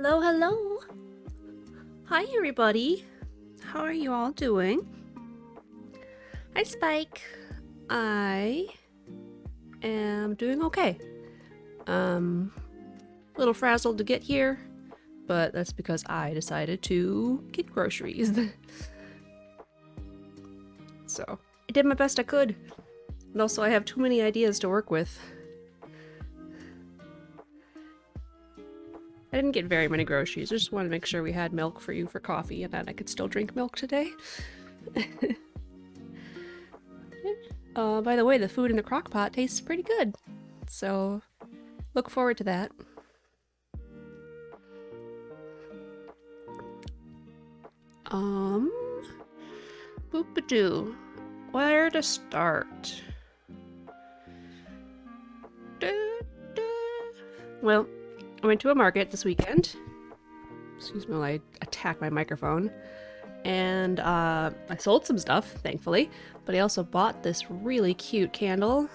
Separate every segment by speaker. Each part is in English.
Speaker 1: Hello, hello. Hi, everybody. How are you all doing? Hi, Spike. I am doing okay. A little frazzled to get here, but that's because I decided to get groceries. So, I did my best I could. And also, I have too many ideas to work with. I didn't get very many groceries. I just wanted to make sure we had milk for you for coffee and that I could still drink milk today. By the way, the food in the crock pot tastes pretty good. So, look forward to that. Boop-a-doo. Where to start? Well, I went to a market this weekend. Excuse me while I attack my microphone. And I sold some stuff, thankfully. But I also bought this really cute candle.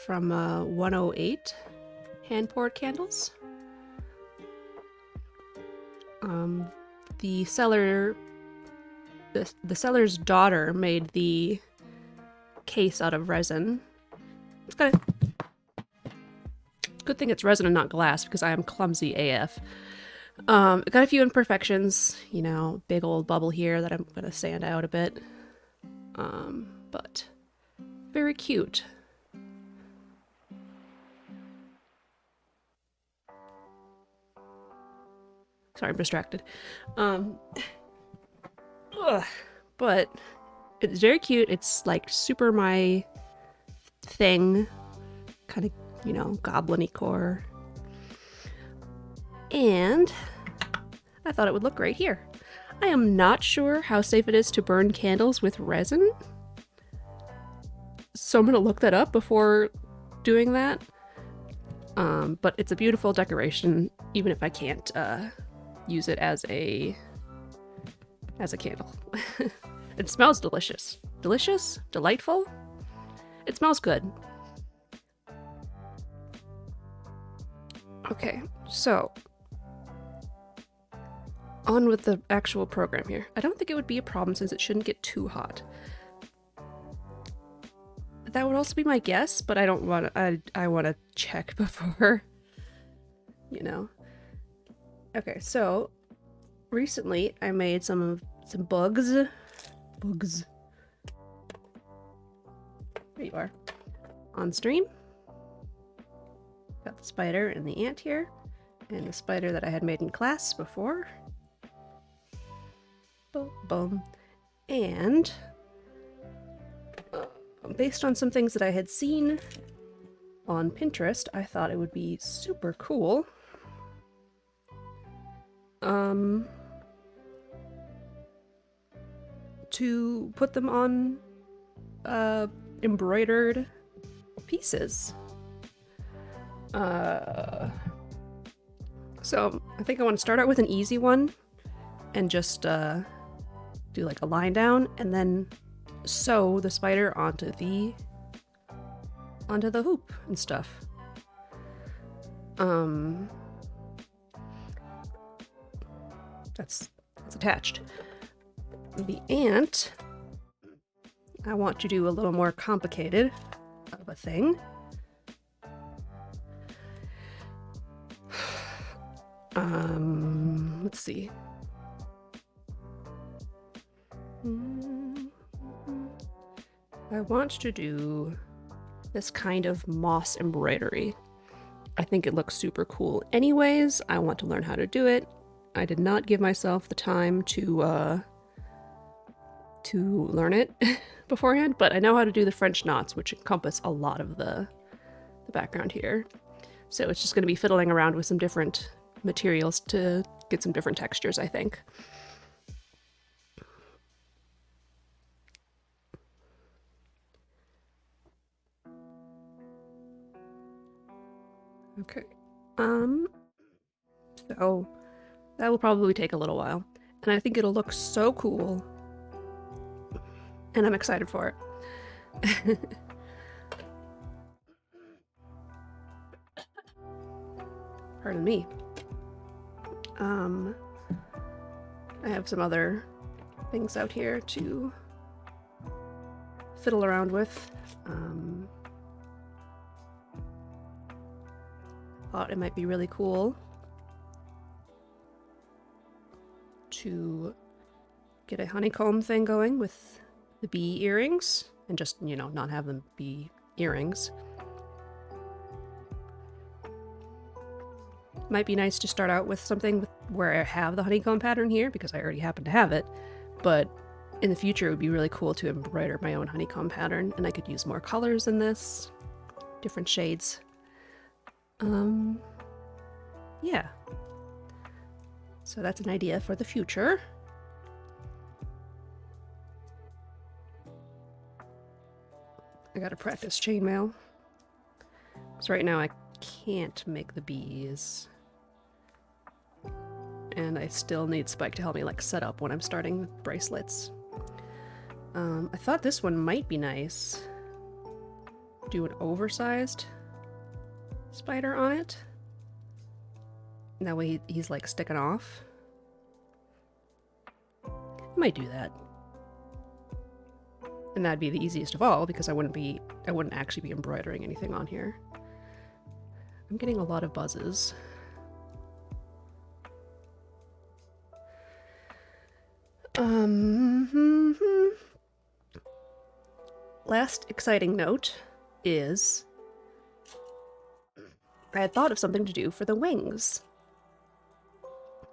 Speaker 1: From 108 hand-poured candles. The seller's daughter made the case out of resin. It's got a good thing it's resin and not glass because I am clumsy AF. It got a few imperfections, you know, big old bubble here that I'm gonna sand out a bit. But very cute. Sorry, I'm distracted. But it's very cute. It's like super my thing. Kind of, you know, goblin-y core. And I thought it would look great here. I am not sure how safe it is to burn candles with resin. So I'm gonna look that up before doing that. But it's a beautiful decoration, even if I can't use it as a candle. It smells delicious. Delicious? Delightful? It smells good. Okay, so on with the actual program here. I don't think it would be a problem since it shouldn't get too hot. That would also be my guess, but I don't want to. I want to check before, you know. Okay, so recently I made some bugs. There you are. On stream. Got the spider and the ant here, and the spider that I had made in class before. Boom, boom. And based on some things that I had seen on Pinterest, I thought it would be super cool. To put them on embroidered pieces. So I think I want to start out with an easy one and just do like a line down and then sew the spider onto the hoop and stuff. That's attached. The ant, I want to do a little more complicated of a thing. Let's see. I want to do this kind of moss embroidery. I think it looks super cool anyways. I want to learn how to do it. I did not give myself the time to learn it beforehand, but I know how to do the French knots, which encompass a lot of the background here. So it's just going to be fiddling around with some different materials to get some different textures, I think. Okay. So that will probably take a little while, and I think it'll look so cool, and I'm excited for it. Pardon me. I have some other things out here to fiddle around with. Thought it might be really cool to get a honeycomb thing going with the bee earrings and just, you know, not have them be earrings. Might be nice to start out with something where I have the honeycomb pattern here because I already happen to have it, but in the future it would be really cool to embroider my own honeycomb pattern, and I could use more colors in this, different shades. Yeah. So that's an idea for the future. I gotta practice chainmail. Because right now I can't make the bees. And I still need Spike to help me like set up when I'm starting with bracelets. I thought this one might be nice. Do an oversized spider on it. And that way he's like sticking off. Might do that. And that'd be the easiest of all because I wouldn't actually be embroidering anything on here. I'm getting a lot of buzzes. Last exciting note is I had thought of something to do for the wings.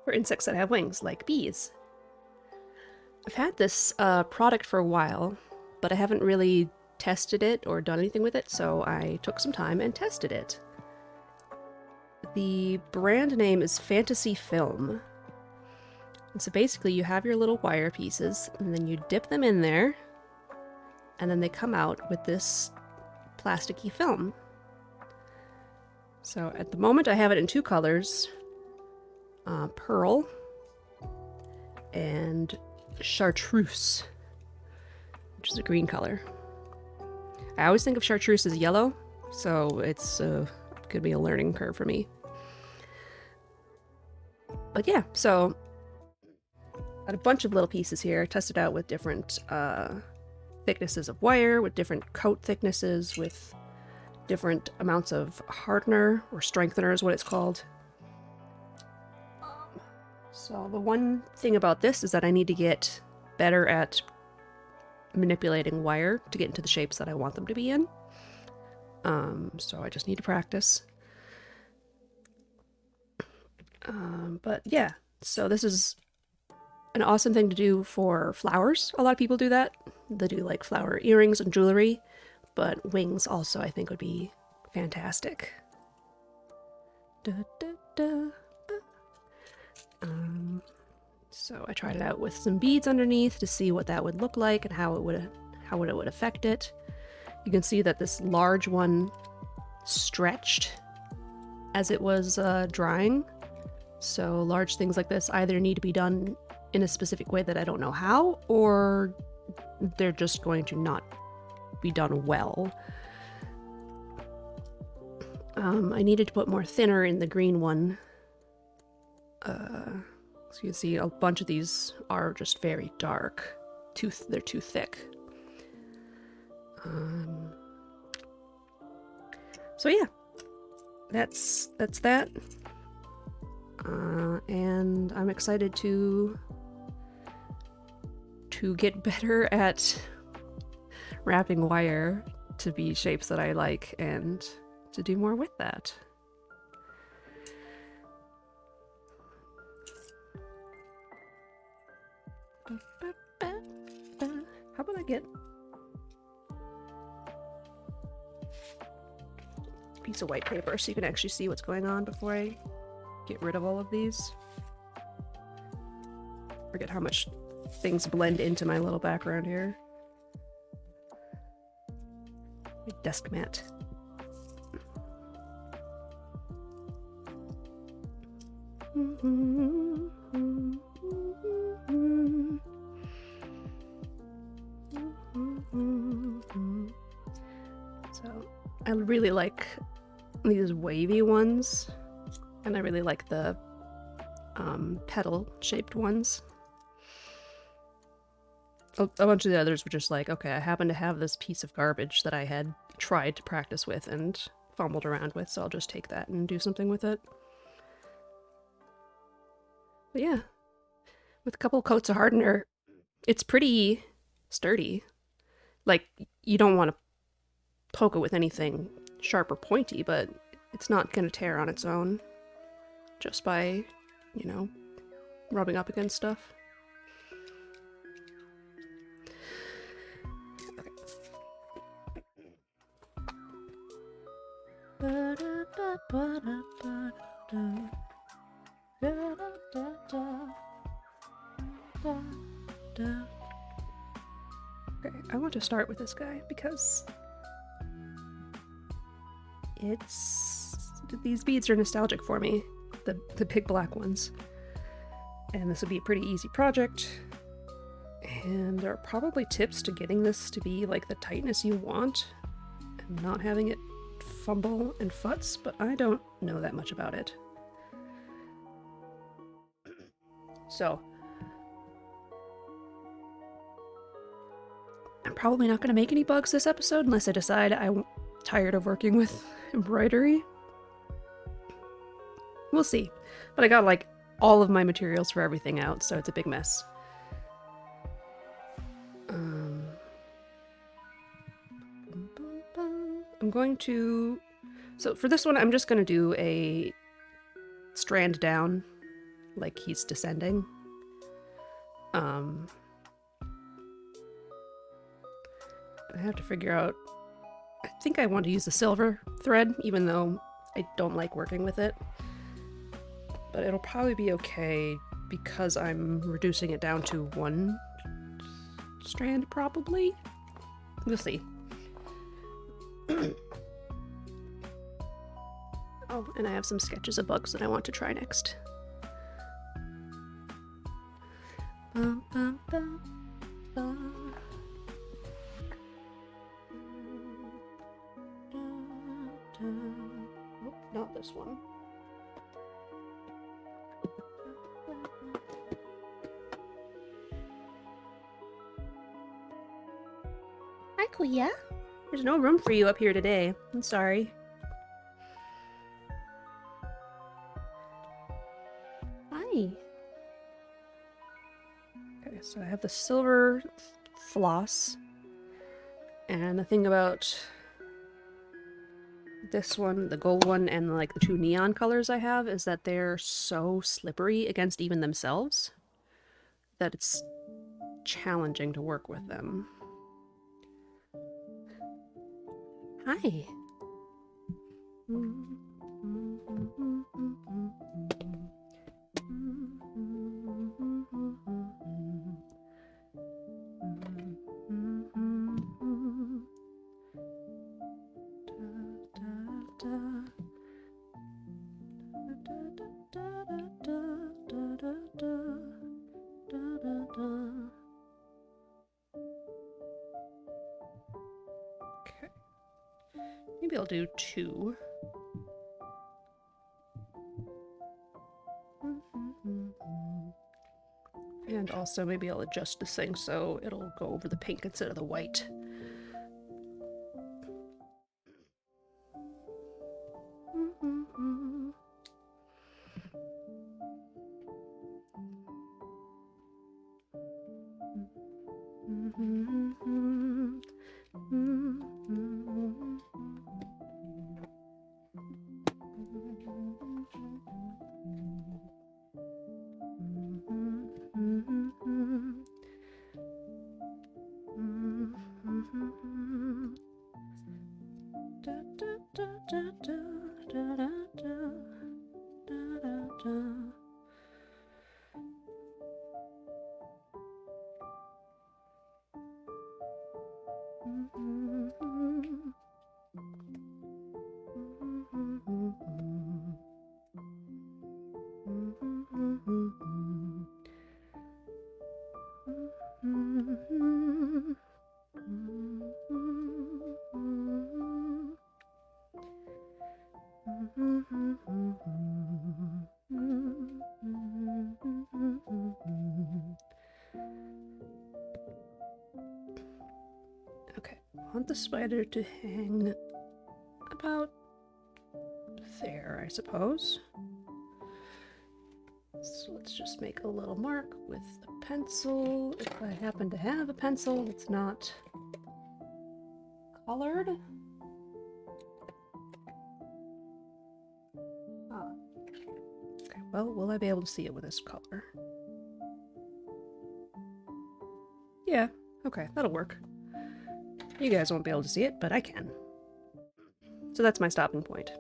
Speaker 1: For insects that have wings, like bees. I've had this product for a while, but I haven't really tested it or done anything with it, so I took some time and tested it. The brand name is Fantasy Film. And so basically you have your little wire pieces, and then you dip them in there, and then they come out with this plasticky film. So at the moment I have it in two colors, pearl and chartreuse, which is a green color. I always think of chartreuse as yellow, so it's could be a learning curve for me. But yeah, so got a bunch of little pieces here, tested out with different thicknesses of wire, with different coat thicknesses, with different amounts of hardener or strengthener is what it's called. So the one thing about this is that I need to get better at manipulating wire to get into the shapes that I want them to be in. So I just need to practice. But yeah, so this is an awesome thing to do for flowers. A lot of people do that. They do like flower earrings and jewelry, but wings also I think would be fantastic. Da, da, da. So I tried it out with some beads underneath to see what that would look like and how it would affect it. You can see that this large one stretched as it was drying. So large things like this either need to be done in a specific way that I don't know how, or they're just going to not be done well. I needed to put more thinner in the green one. So you can see a bunch of these are just very dark. They're too thick. So yeah, that's that. And I'm excited to get better at wrapping wire to be shapes that I like and to do more with that. How about I get a piece of white paper so you can actually see what's going on before I get rid of all of these. Forget how much things blend into my little background here. My desk mat. So I really like these wavy ones And I really like the petal-shaped ones. A bunch of the others were just like, okay, I happen to have this piece of garbage that I had tried to practice with and fumbled around with, so I'll just take that and do something with it. But yeah, with a couple coats of hardener, it's pretty sturdy. Like, you don't want to poke it with anything sharp or pointy, but it's not going to tear on its own just by, you know, rubbing up against stuff. Okay, I want to start with this guy because these beads are nostalgic for me, the big black ones. And this would be a pretty easy project. And there are probably tips to getting this to be like the tightness you want and not having it fumble and futz, but I don't know that much about it. So I'm probably not going to make any bugs this episode unless I decide I'm tired of working with embroidery. We'll see. But I got like all of my materials for everything out, so it's a big mess. I'm going to... So for this one, I'm just going to do a strand down, like he's descending. I have to figure out... I think I want to use the silver thread, even though I don't like working with it. But it'll probably be okay because I'm reducing it down to one strand, probably? We'll see. Oh, and I have some sketches of bugs that I want to try next. Bum, bum, bum, bum. Oh, not this one. Hi, Kuya. There's no room for you up here today. I'm sorry. Hi. Okay, so I have the silver floss. And the thing about this one, the gold one, and like the two neon colors I have is that they're so slippery against even themselves that it's challenging to work with them. Hi. Okay. Maybe I'll do two. And also maybe I'll adjust this thing so it'll go over the pink instead of the white. Okay, I want the spider to hang about there, I suppose. So let's just make a little mark with a pencil. If I happen to have a pencil that's not colored. Ah. Okay, well, will I be able to see it with this color? Yeah, okay, that'll work. You guys won't be able to see it, but I can. So that's my stopping point.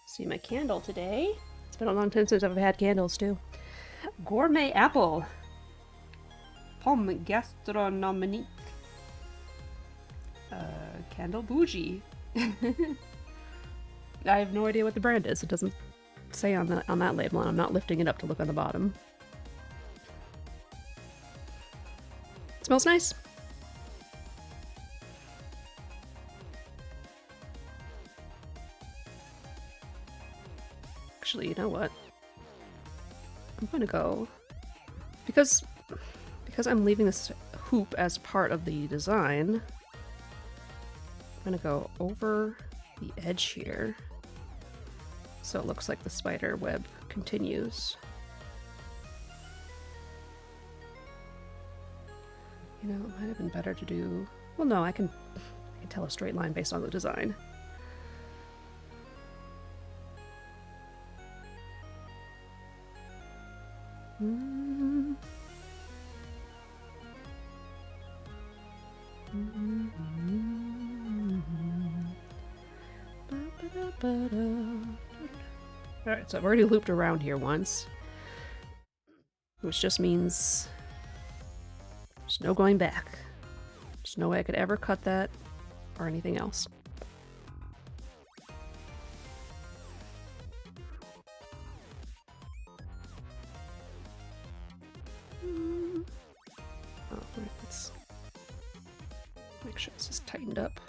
Speaker 1: See my candle today. It's been a long time since I've had candles too. Gourmet apple. Pomme gastronomique. Candle bougie. I have no idea what the brand is. It doesn't say on that label, and I'm not lifting it up to look on the bottom. It smells nice. Actually, you know what? I'm gonna go because I'm leaving this hoop as part of the design. I'm gonna go over the edge here so it looks like the spider web continues. You know, it might have been better to do... Well, no, I can tell a straight line based on the design. Alright, so I've already looped around here once, which just means there's no going back. There's no way I could ever cut that or anything else. Alright, let's make sure this is tightened up.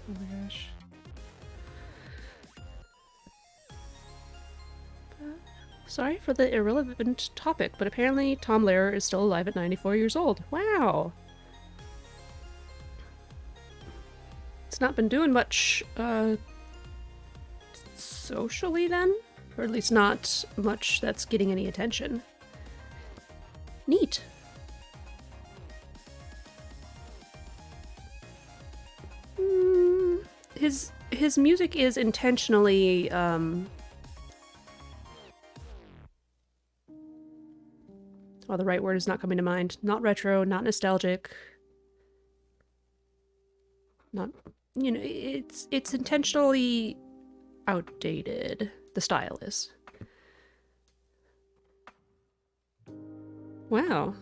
Speaker 1: Oh my gosh. Sorry for the irrelevant topic, but apparently Tom Lehrer is still alive at 94 years old. Wow! It's not been doing much, socially then? Or at least not much that's getting any attention. Neat. His music is intentionally, well, the right word is not coming to mind. Not retro, not nostalgic. Not, you know, it's intentionally outdated. The style is. Wow.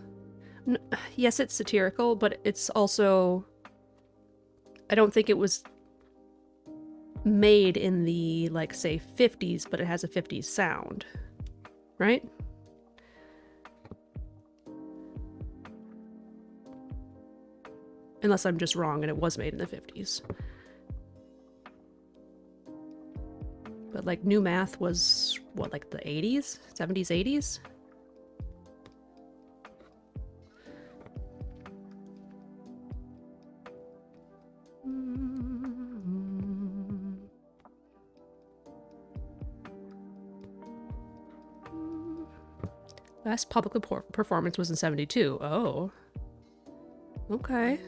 Speaker 1: Yes, it's satirical, but it's also... I don't think it was made in the, like, say, 50s, but it has a 50s sound. Right? Unless I'm just wrong and it was made in the 50s. But, like, New Math was, what, like the 80s? 70s, 80s? Last public performance was in 72. Oh. Okay.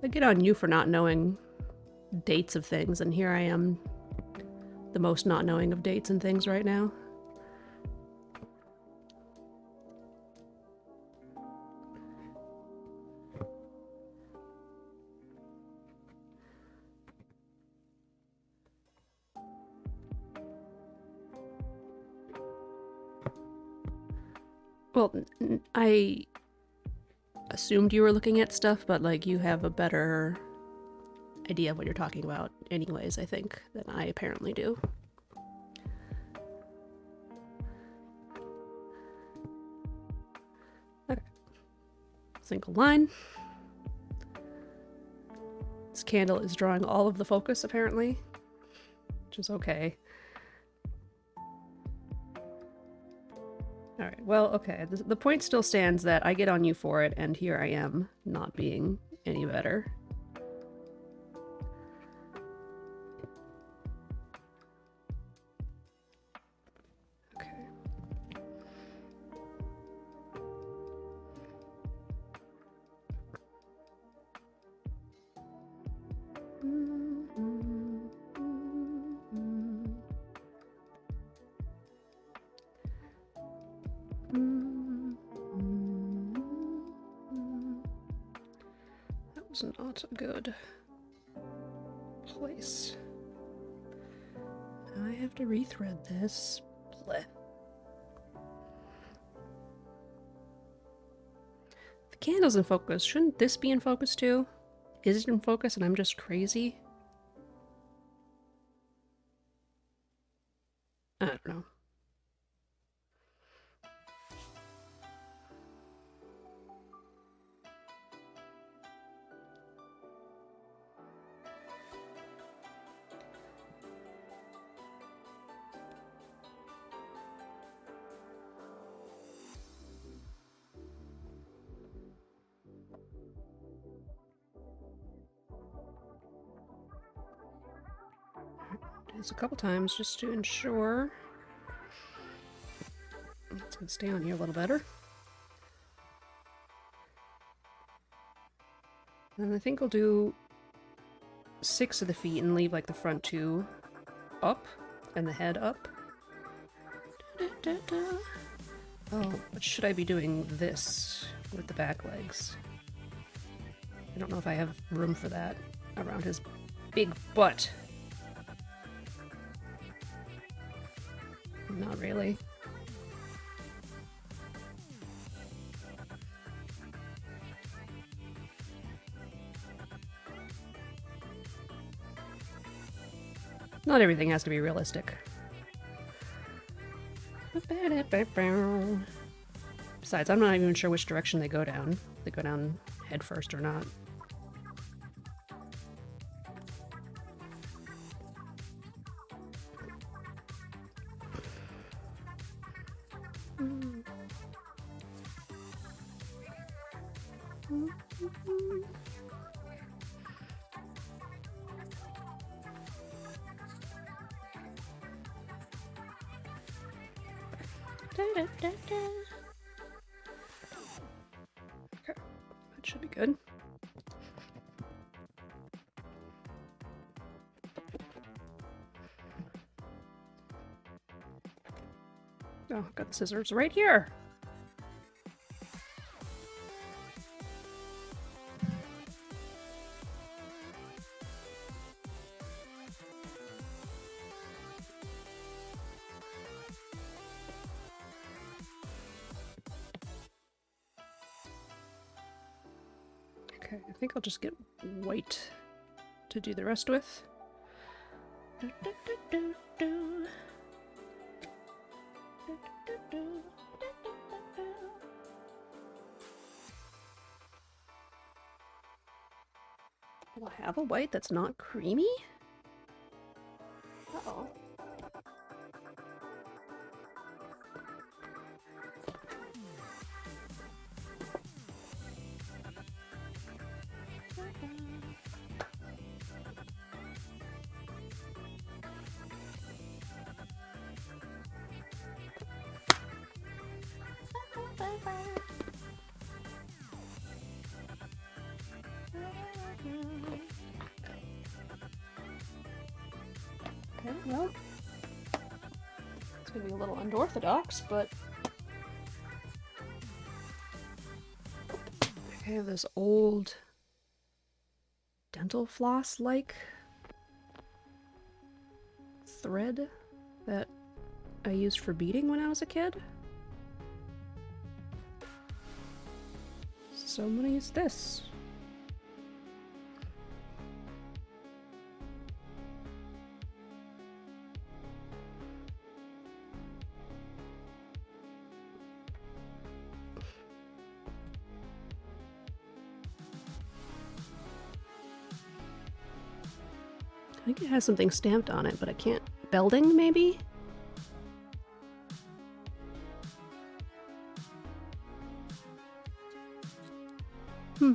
Speaker 1: I get on you for not knowing dates of things, and here I am, the most not knowing of dates and things right now. Well, I assumed you were looking at stuff, but like you have a better idea of what you're talking about anyways, I think, than I apparently do. Okay. Single line. This candle is drawing all of the focus, apparently, which is okay. Alright, well, okay. The point still stands that I get on you for it, and here I am, not being any better. Okay. That was not a good place. Now I have to rethread this. Blech. The candle's in focus. Shouldn't this be in focus too? Is it in focus and I'm just crazy? I don't know. Do this a couple times just to ensure it's gonna stay on here a little better. And I think I'll do 6 of the feet and leave like the front 2 up and the head up. Oh, but should I be doing this with the back legs? I don't know if I have room for that around his big butt. Not really. Not everything has to be realistic. Besides, I'm not even sure which direction they go down. They go down head first or not. Okay, that should be good. Oh, got the scissors right here. Okay, I think I'll just get white to do the rest with. Will I have a white that's not creamy? Uh-oh. Well, it's gonna be a little unorthodox, but I have this old dental floss-like thread that I used for beading when I was a kid. So I'm gonna use this. I think it has something stamped on it, but I can't. Belding, maybe? Hmm.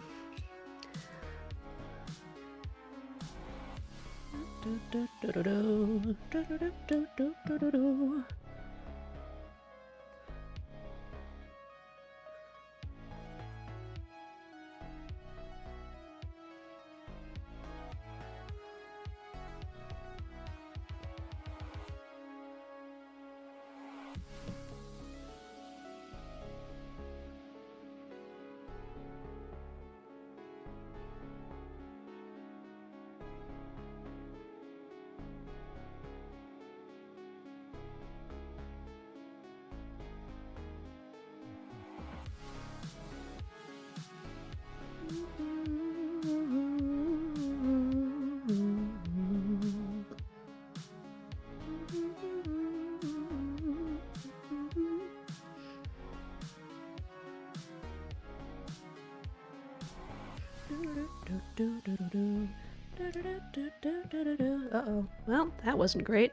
Speaker 1: Uh-oh. Well, that wasn't great.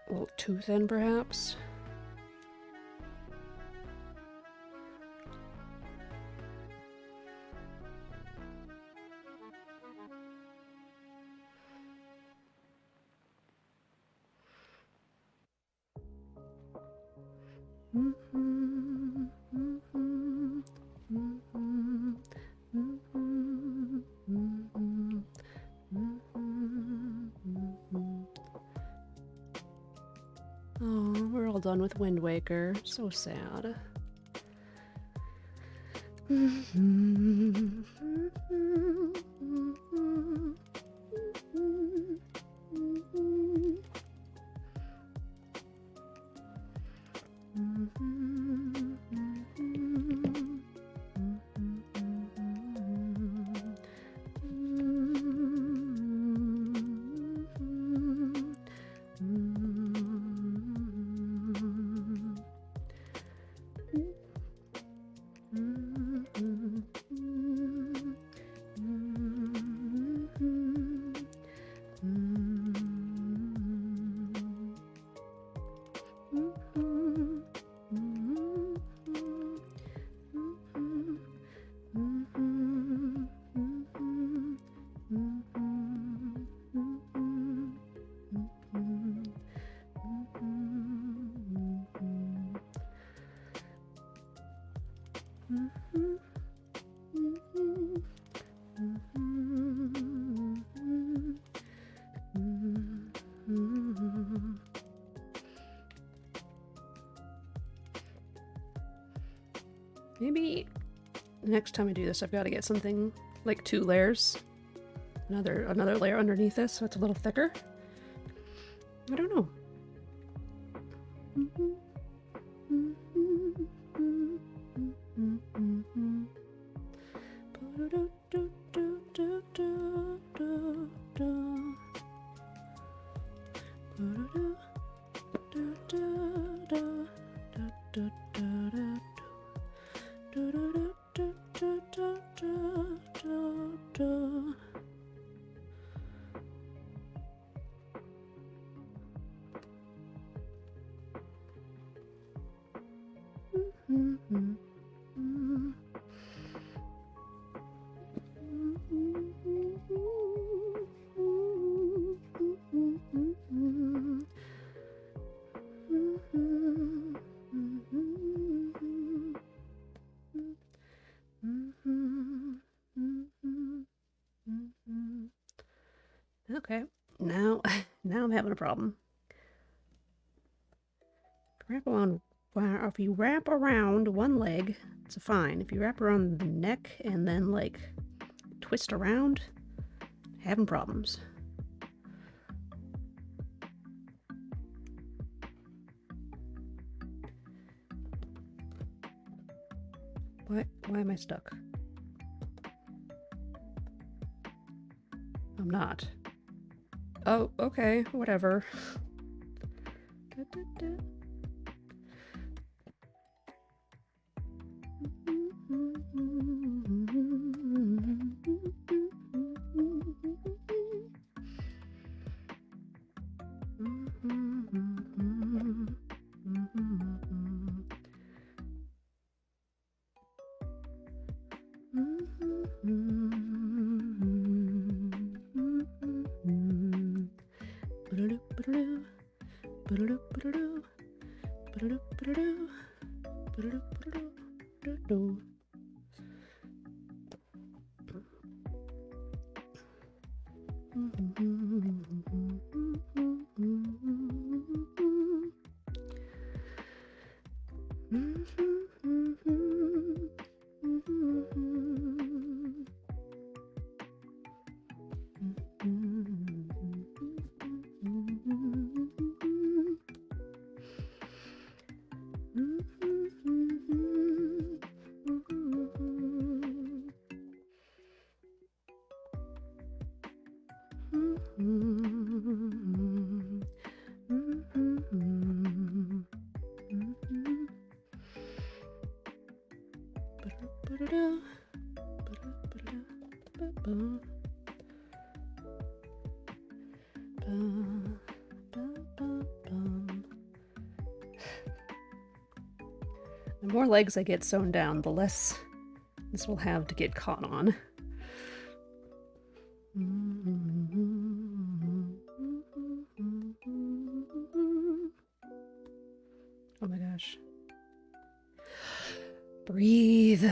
Speaker 1: A little too thin, perhaps. Oh, we're all done with Wind Waker. So sad. Maybe the next time I do this, I've got to get something like 2 layers. Another layer underneath this, so it's a little thicker. I don't know. Okay. Now, now I'm having a problem. If you wrap around one leg, it's fine. If you wrap around the neck and then like twist around, having problems. Why am I stuck? I'm not. Oh, okay, whatever. The more legs I get sewn down, the less this will have to get caught on. Oh my gosh. Breathe.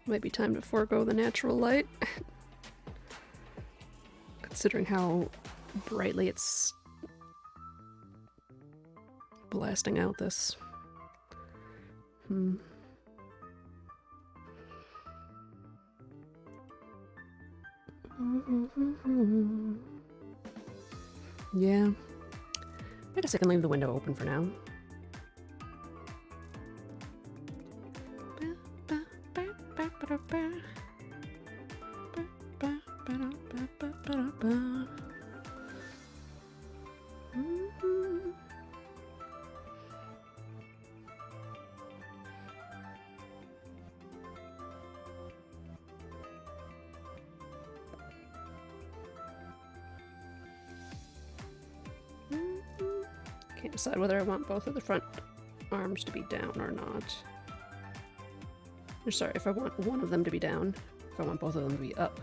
Speaker 1: Might be time to forego the natural light. Considering how brightly it's blasting out this. Yeah. I guess I can leave the window open for now. Can't decide whether I want both of the front arms to be down or not. Or sorry, if I want one of them to be down, if I want both of them to be up.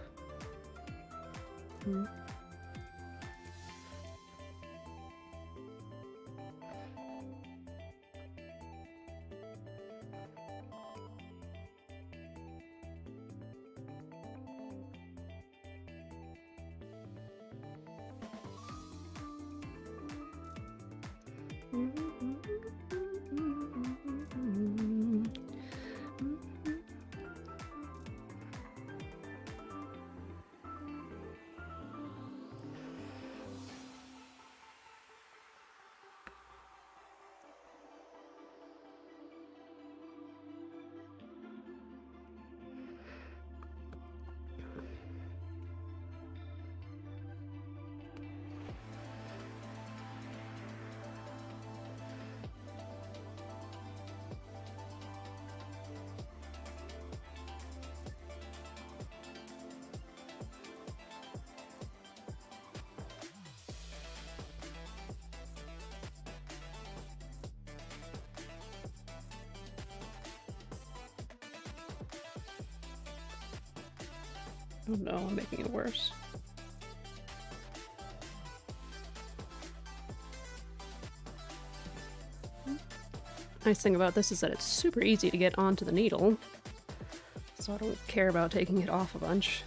Speaker 1: Oh no, I'm making it worse. Nice thing about this is that it's super easy to get onto the needle, so I don't care about taking it off a bunch.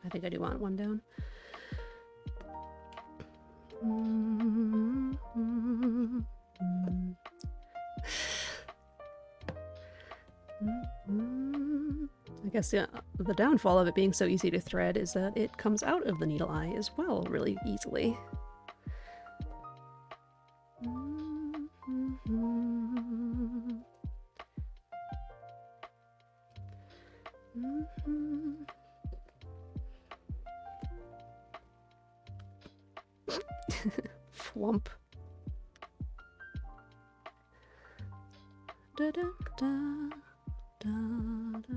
Speaker 1: I think I do want one down. I guess the downfall of it being so easy to thread is that it comes out of the needle eye as well really easily. Flump. Da da da da da da.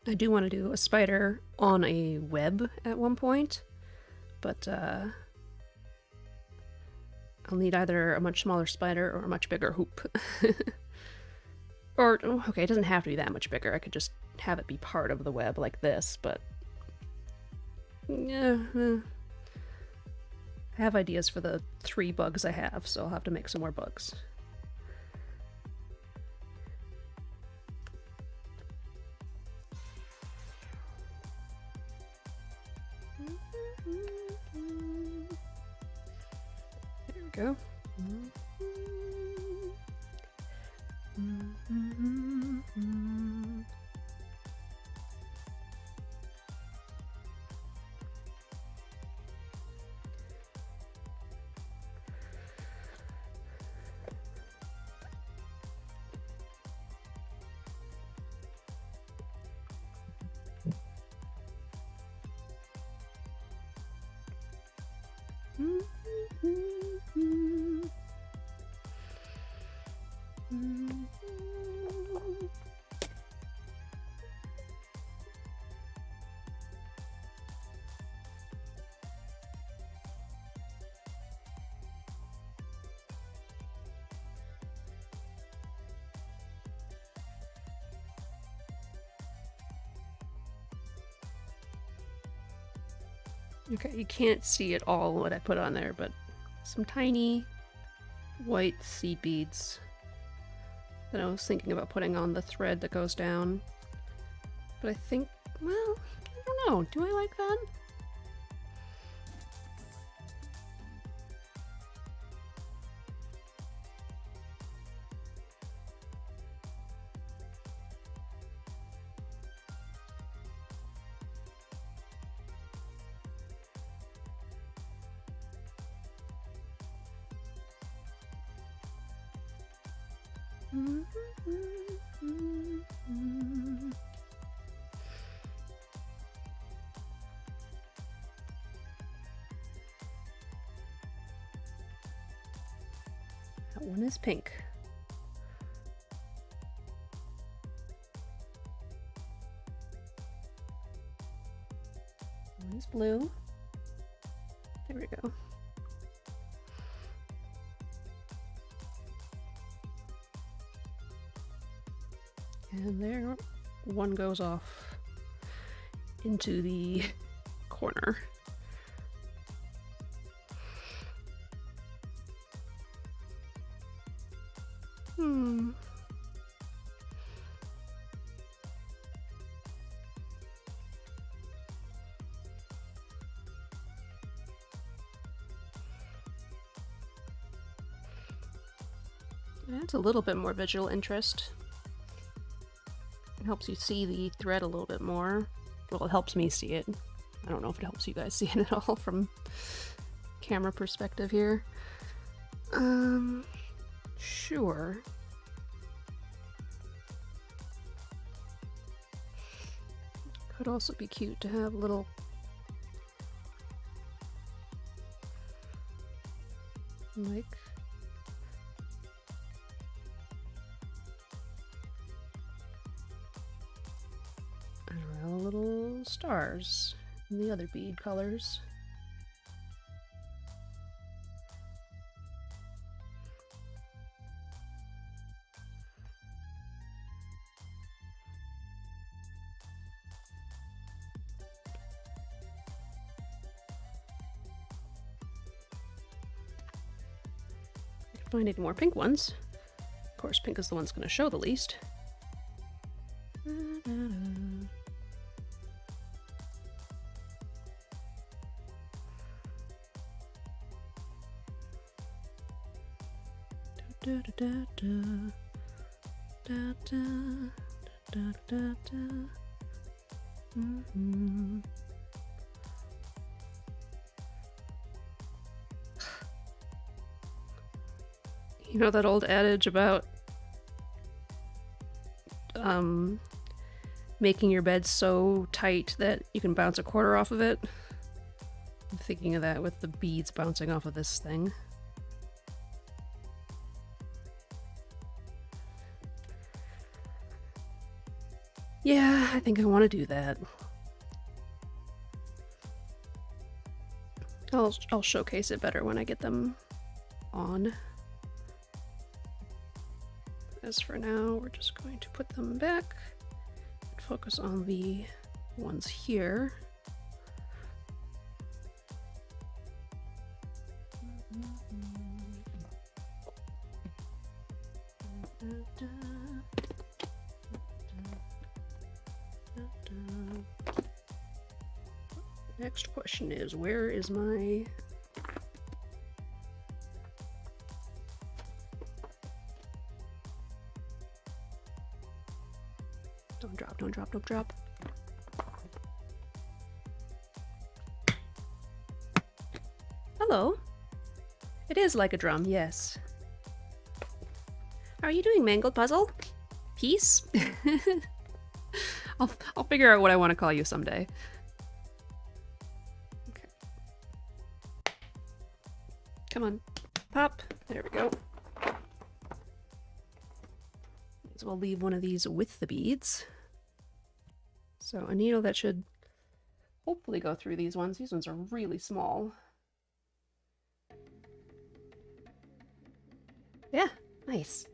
Speaker 1: I do want to do a spider on a web at one point, but I'll need either a much smaller spider or a much bigger hoop. Or, okay, it doesn't have to be that much bigger. I could just have it be part of the web like this, but yeah, I have ideas for the 3 bugs I have, so I'll have to make some more bugs. There we go. Okay, you can't see at all what I put on there, but some tiny white seed beads that I was thinking about putting on the thread that goes down. But I think, well, I don't know. Do I like that? That one is pink. One is blue. There we go. And there, one goes off into the corner. That's a little bit more visual interest. It helps you see the thread a little bit more. Well, it helps me see it. I don't know if it helps you guys see it at all from camera perspective here. Sure. Could also be cute to have little like I don't know, little stars in the other bead colors. Find any more pink ones. Of course, pink is the one's going to show the least. You know that old adage about making your bed so tight that you can bounce a quarter off of it? I'm thinking of that with the beads bouncing off of this thing. Yeah, I think I want to do that. I'll showcase it better when I get them on. As for now, we're just going to put them back and focus on the ones here. Next question is, where is my... Don't drop, don't drop, don't drop. Hello. It is like a drum, yes. How are you doing, Mangled Puzzle? Peace? I'll figure out what I want to call you someday. Okay. Come on. Pop. There we go. So we'll leave one of these with the beads. So a needle that should hopefully go through these ones. These ones are really small. Yeah, nice.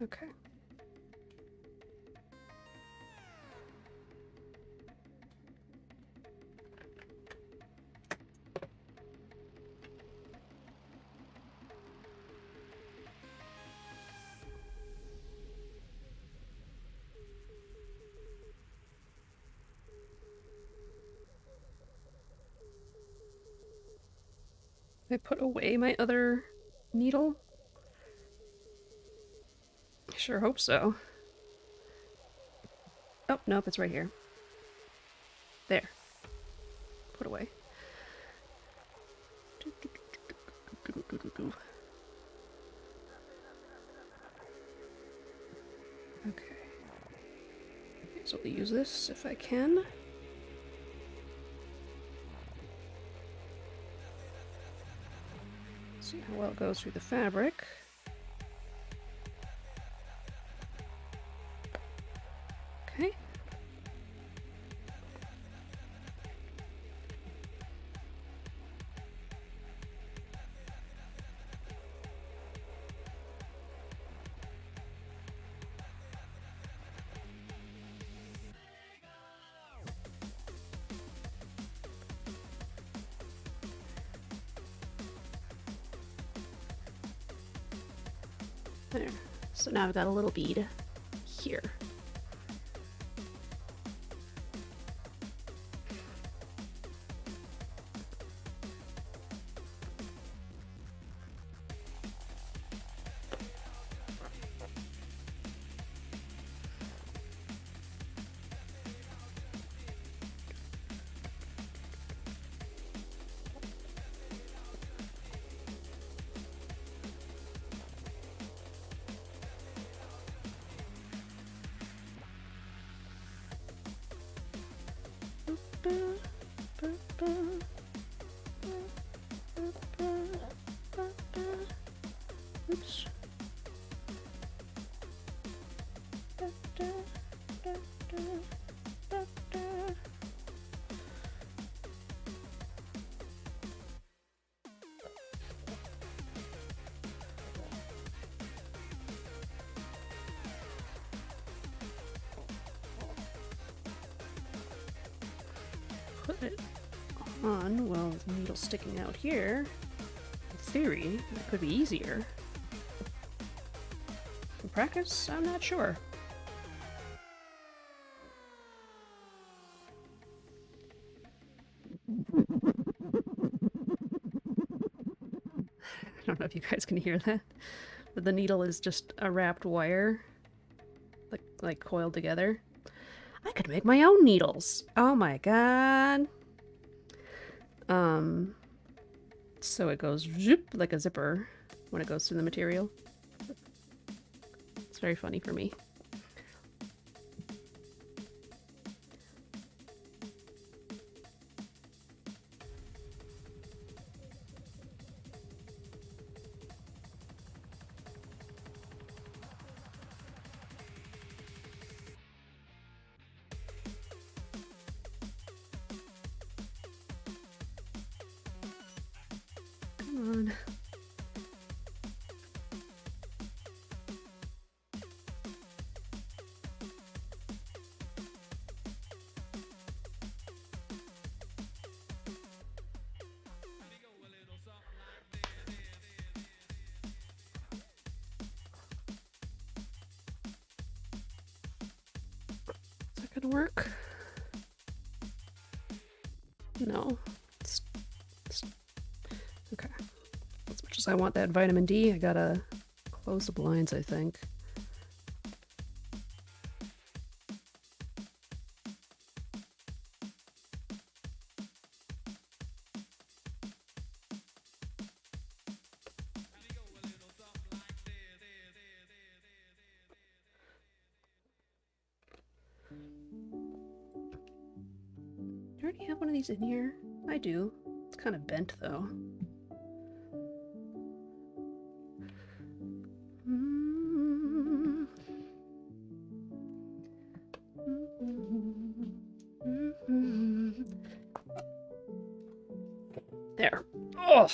Speaker 1: Okay. I put away my other needle? I sure hope so. Oh, nope, it's right here. There. Put away. Okay. So we'll use this if I can. See how well it goes through the fabric. Okay. There. So now I've got a little bead here. Oops. Put it on while the needle's sticking out here. In theory, that could be easier. In practice, I'm not sure. I don't know if you guys can hear that, but the needle is just a wrapped wire, like coiled together. I could make my own needles. Oh my god. So it goes zip like a zipper when it goes through the material. It's very funny for me. Come on. Is that gonna work? No. It's okay. As much as I want that vitamin D, I gotta close the blinds, I think. Do I already have one of these in here? I do. kind of bent though. There. Oh.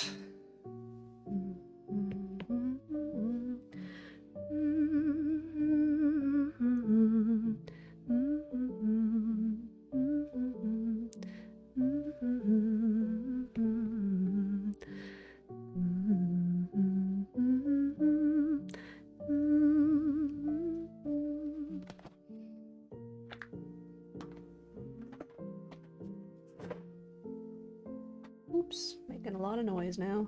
Speaker 1: Oops, making a lot of noise now.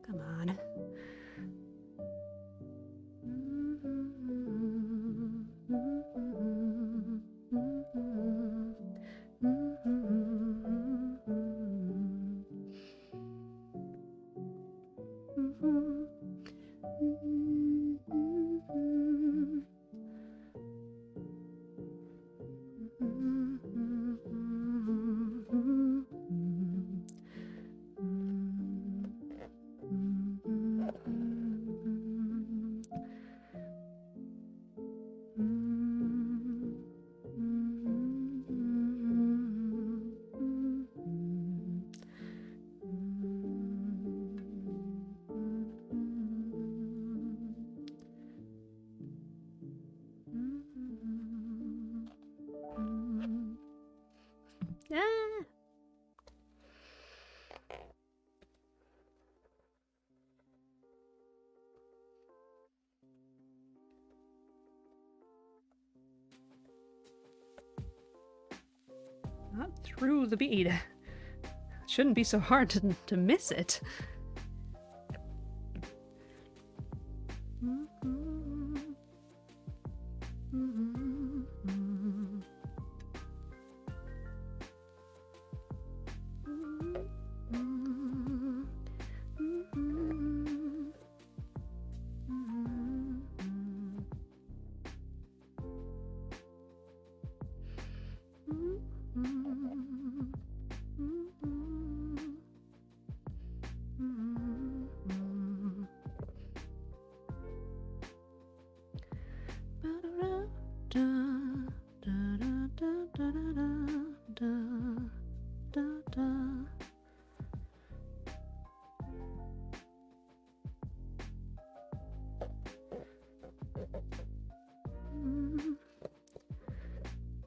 Speaker 1: Come on. Ah. Not through the bead. It shouldn't be so hard to miss it.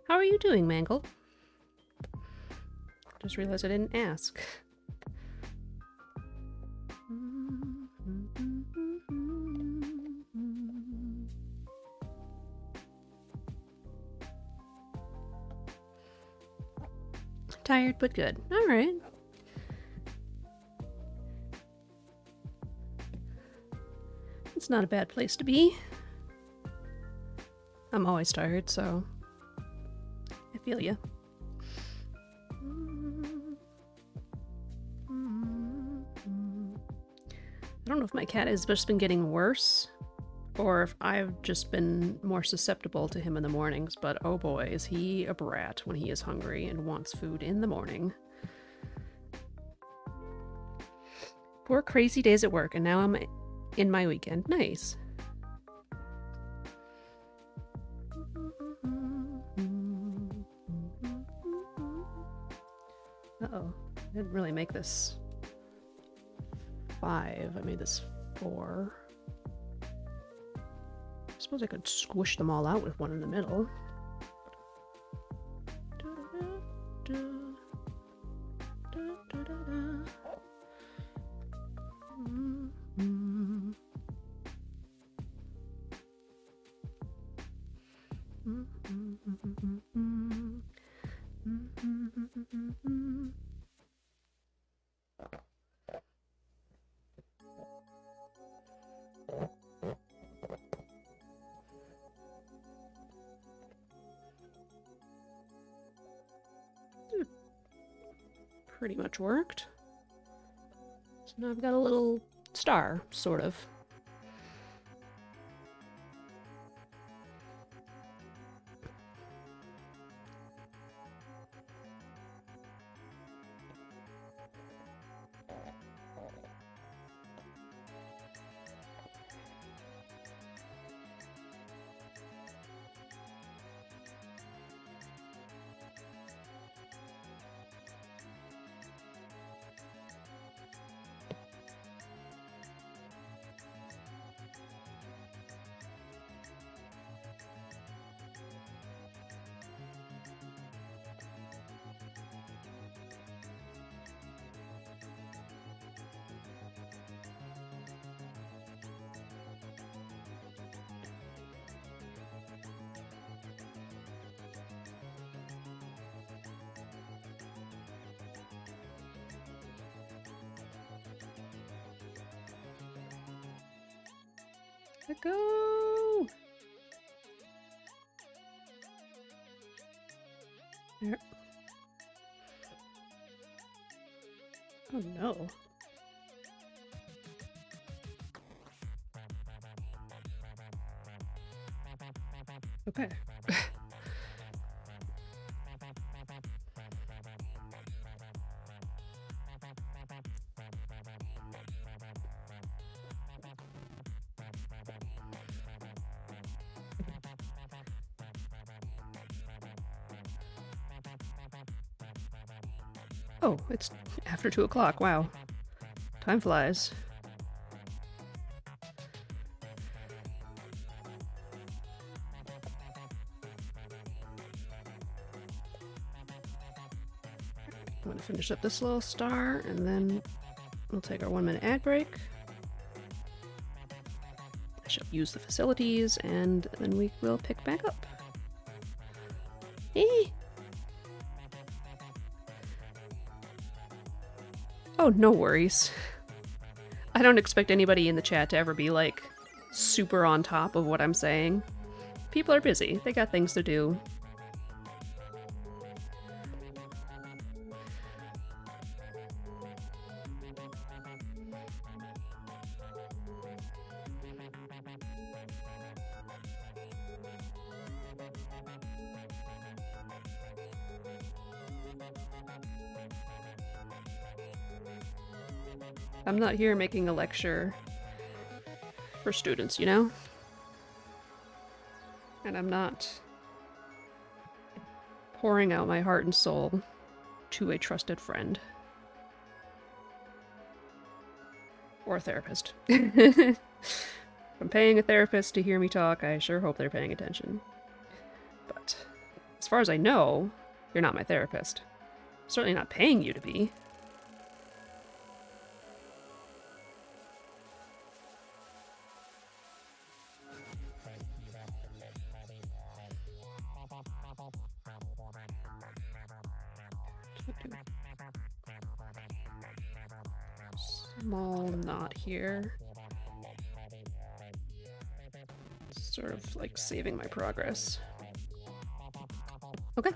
Speaker 1: How are you doing, Mangle? Just realized I didn't ask. Tired, but good. All right. It's not a bad place to be. I'm always tired, so I feel ya. know if my cat has just been getting worse or if I've just been more susceptible to him in the mornings, but oh boy, is he a brat when he is hungry and wants food in the morning. 4 crazy days at work, and now I'm in my weekend. Nice. Uh-oh. I didn't really make this 5. I made this 4. I suppose I could squish them all out with one in the middle. Pretty much worked. So now I've got a little star, sort of. Let go! There. Oh no. Okay. Oh, it's after 2 o'clock. Wow. Time flies. I'm going to finish up this little star, and then we'll take our 1-minute ad break. I shall use the facilities, and then we will pick back up. Eh. Oh, no worries. I don't expect anybody in the chat to ever be, like, super on top of what I'm saying. People are busy. They got things to do. I'm not here making a lecture for students, you know? And I'm not pouring out my heart and soul to a trusted friend. Or a therapist. If I'm paying a therapist to hear me talk, I sure hope they're paying attention. But as far as I know, you're not my therapist. I'm certainly not paying you to be. Small knot here. Sort of like saving my progress. Okay,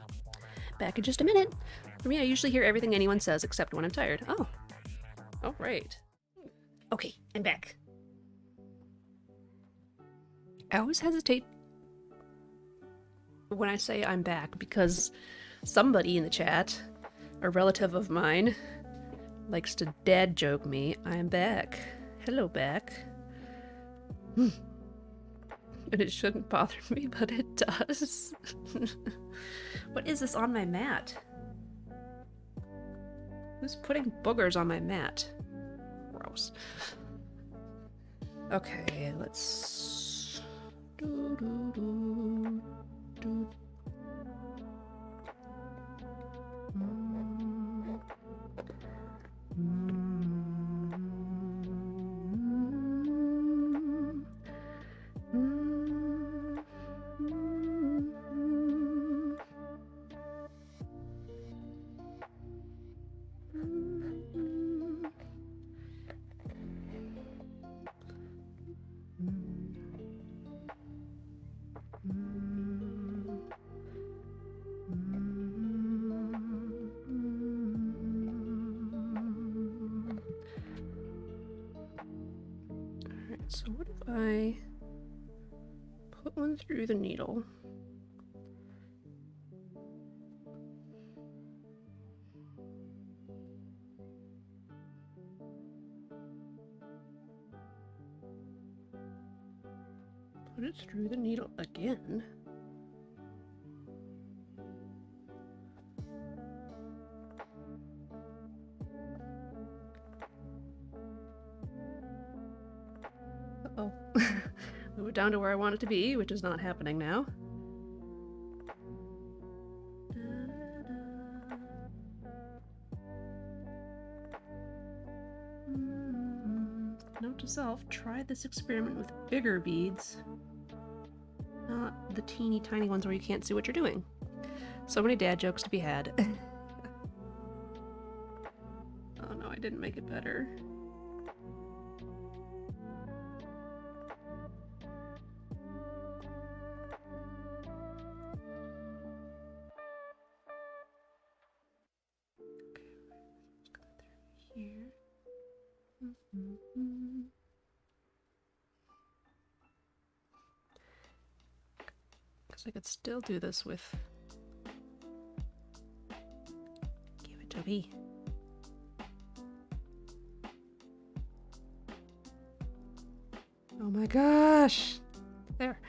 Speaker 1: back in just a minute. For me, I usually hear everything anyone says except when I'm tired. Oh, all right. Okay, I'm back. I always hesitate when I say I'm back because somebody in the chat, a relative of mine, likes to dad joke me. I'm back. Hello, back. And it shouldn't bother me, but it does. What is this on my mat? Who's putting boogers on my mat? Gross. Okay, let's... So what if I put one through the needle? Put it through the needle again. Uh-oh. Move it down to where I want it to be, which is not happening now. Note to self, try this experiment with bigger beads. Not the teeny tiny ones where you can't see what you're doing. So many dad jokes to be had. Oh no, I didn't make it better. Here. Because I could still do this with... Give it to me. Oh my gosh! There.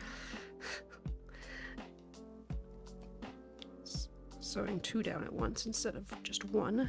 Speaker 1: Sewing 2 down at once instead of just 1.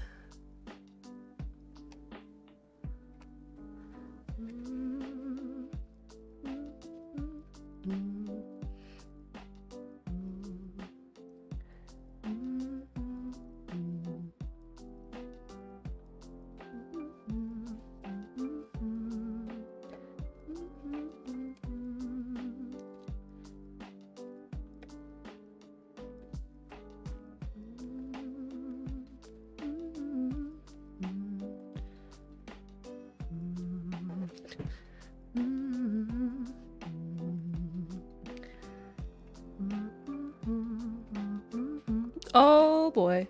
Speaker 1: Oh boy.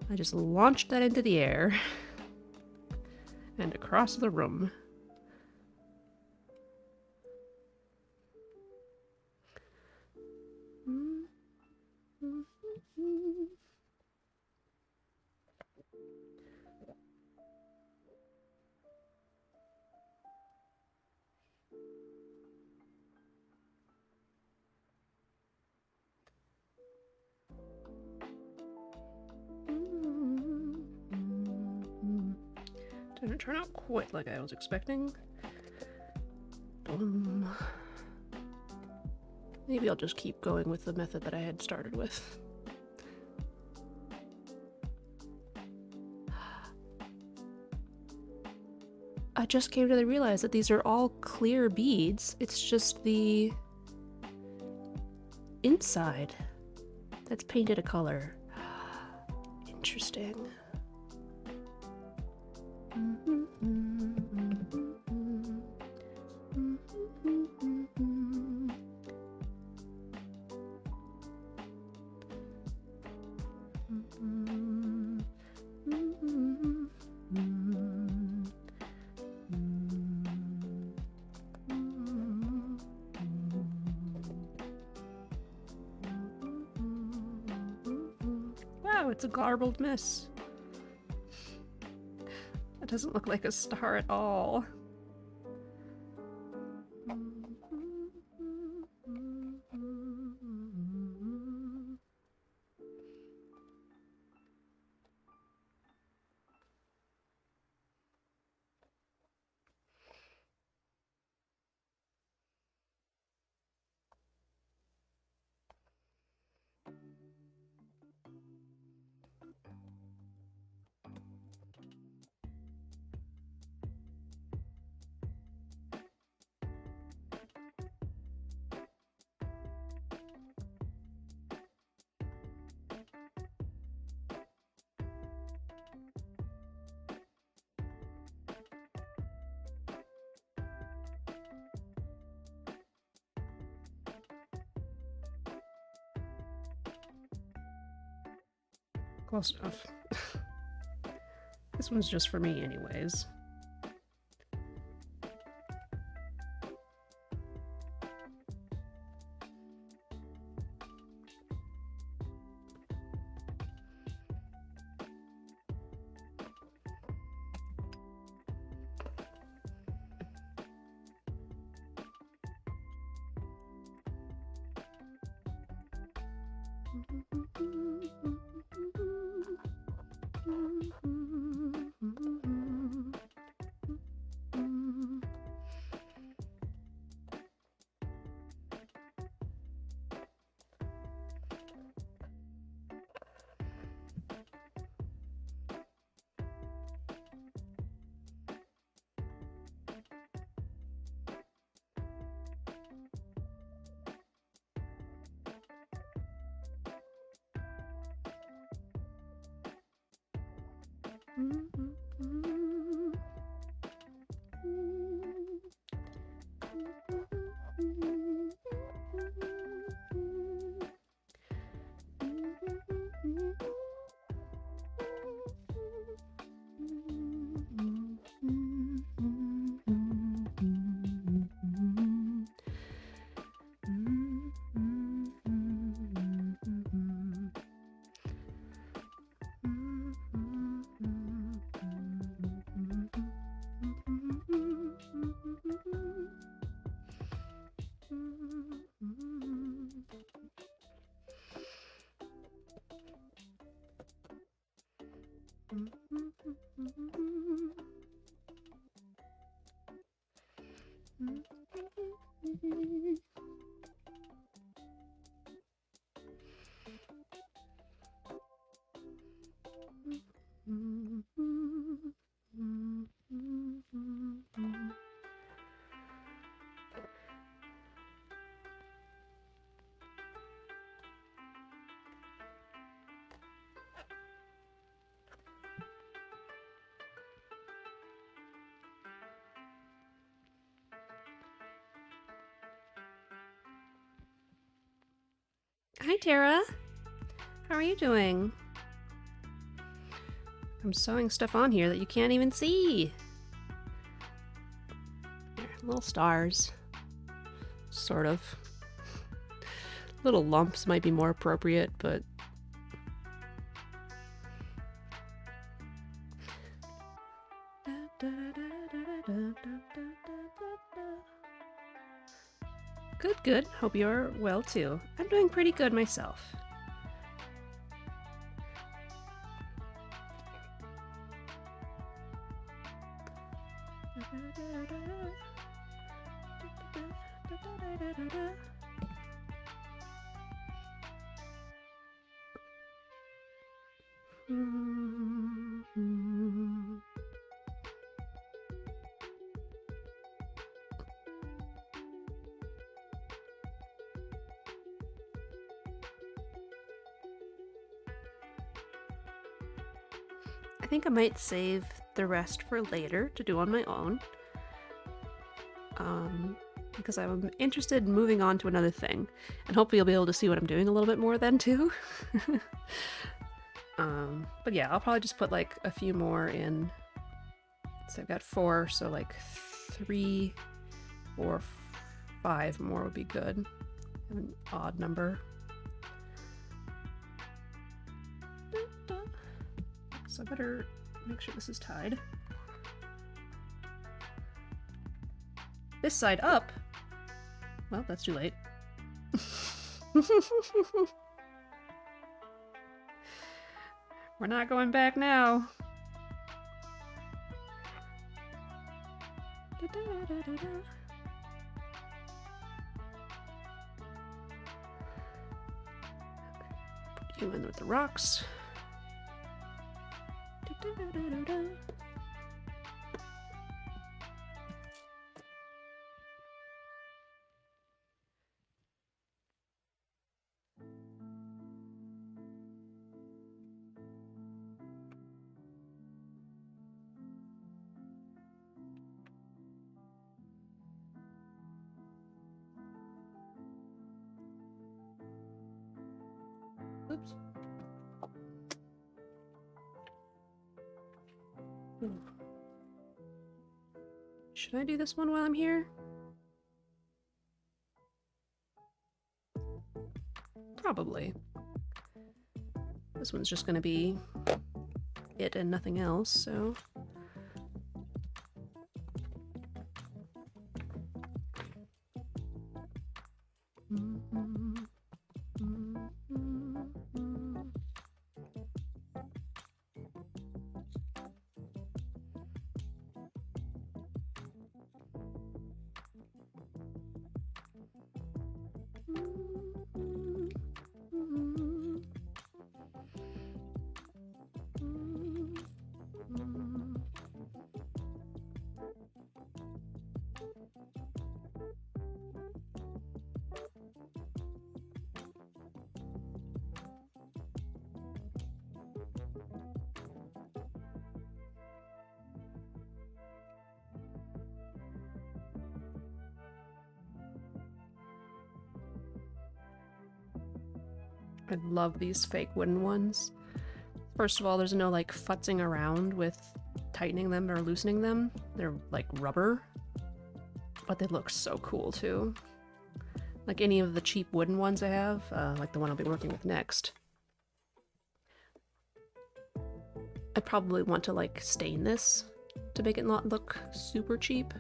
Speaker 1: I just launched that into the air and across the room. Didn't turn out quite like I was expecting. Maybe I'll just keep going with the method that I had started with. I just came to realize that these are all clear beads. It's just the inside that's painted a color. Interesting. Oh, it's a garbled mess. That doesn't look like a star at all. Close enough. This one's just for me anyways. Hi, Tara. How are you doing? I'm sewing stuff on here that you can't even see. There, little stars. Sort of. Little lumps might be more appropriate, but... Good, good. Hope you're well too. I'm doing pretty good myself. I think I might save the rest for later to do on my own. Because I'm interested in moving on to another thing. And hopefully you'll be able to see what I'm doing a little bit more then too. But yeah, I'll probably just put like a few more in. So I've got 4, so like 3 or 5 more would be good. An odd number. So I better make sure this is tied. This side up? Well, that's too late. We're not going back now. Put you in with the rocks. Oops. Ooh. Should I do this one while I'm here? Probably. This one's just gonna be it and nothing else, so... I love these fake wooden ones. First of all, there's no like futzing around with tightening them or loosening them. They're like rubber, but they look so cool too. Like any of the cheap wooden ones I have, like the one I'll be working with next. I probably want to like stain this to make it not look super cheap.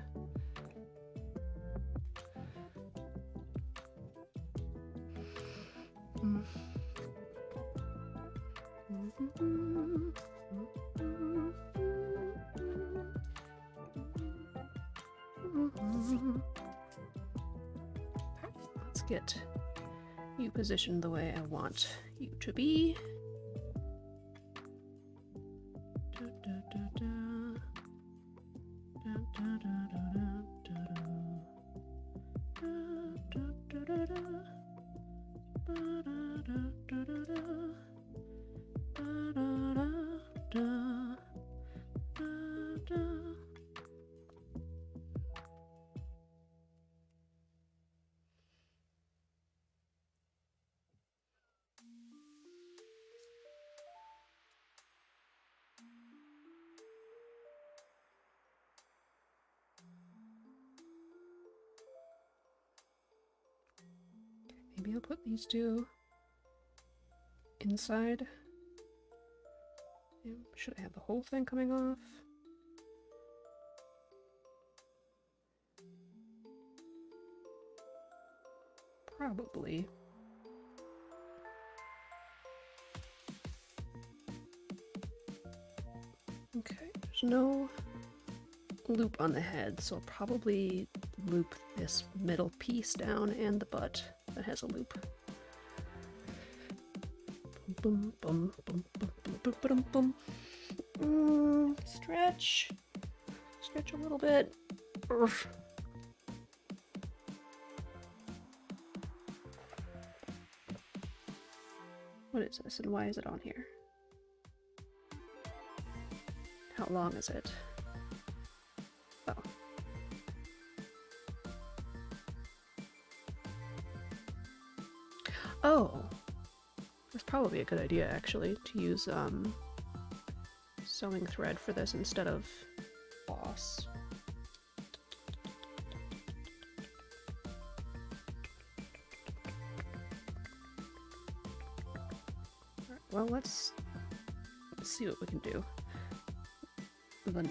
Speaker 1: Let's get you positioned the way I want you to be. Maybe I'll put these two inside. Should I have the whole thing coming off? Probably. Okay, there's no loop on the head, so I'll probably loop this middle piece down and the butt that has a loop. Boom, boom, boom, boom, boom, boom, boom, boom. Stretch. Stretch a little bit. Urgh. What is this and why is it on here? How long is it? Oh. Oh. That's probably a good idea, actually, to use sewing thread for this instead of floss. Alright, well, let's Let's see what we can do. The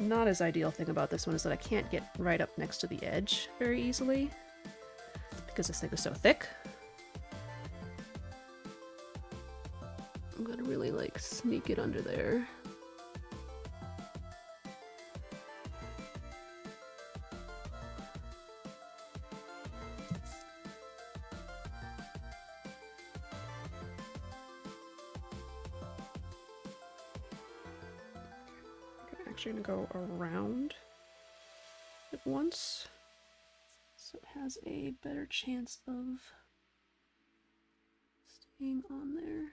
Speaker 1: not as ideal thing about this one is that I can't get right up next to the edge very easily because this thing is so thick. I'm gonna really like sneak it under there. I'm actually gonna go around it once so it has a better chance of staying on there.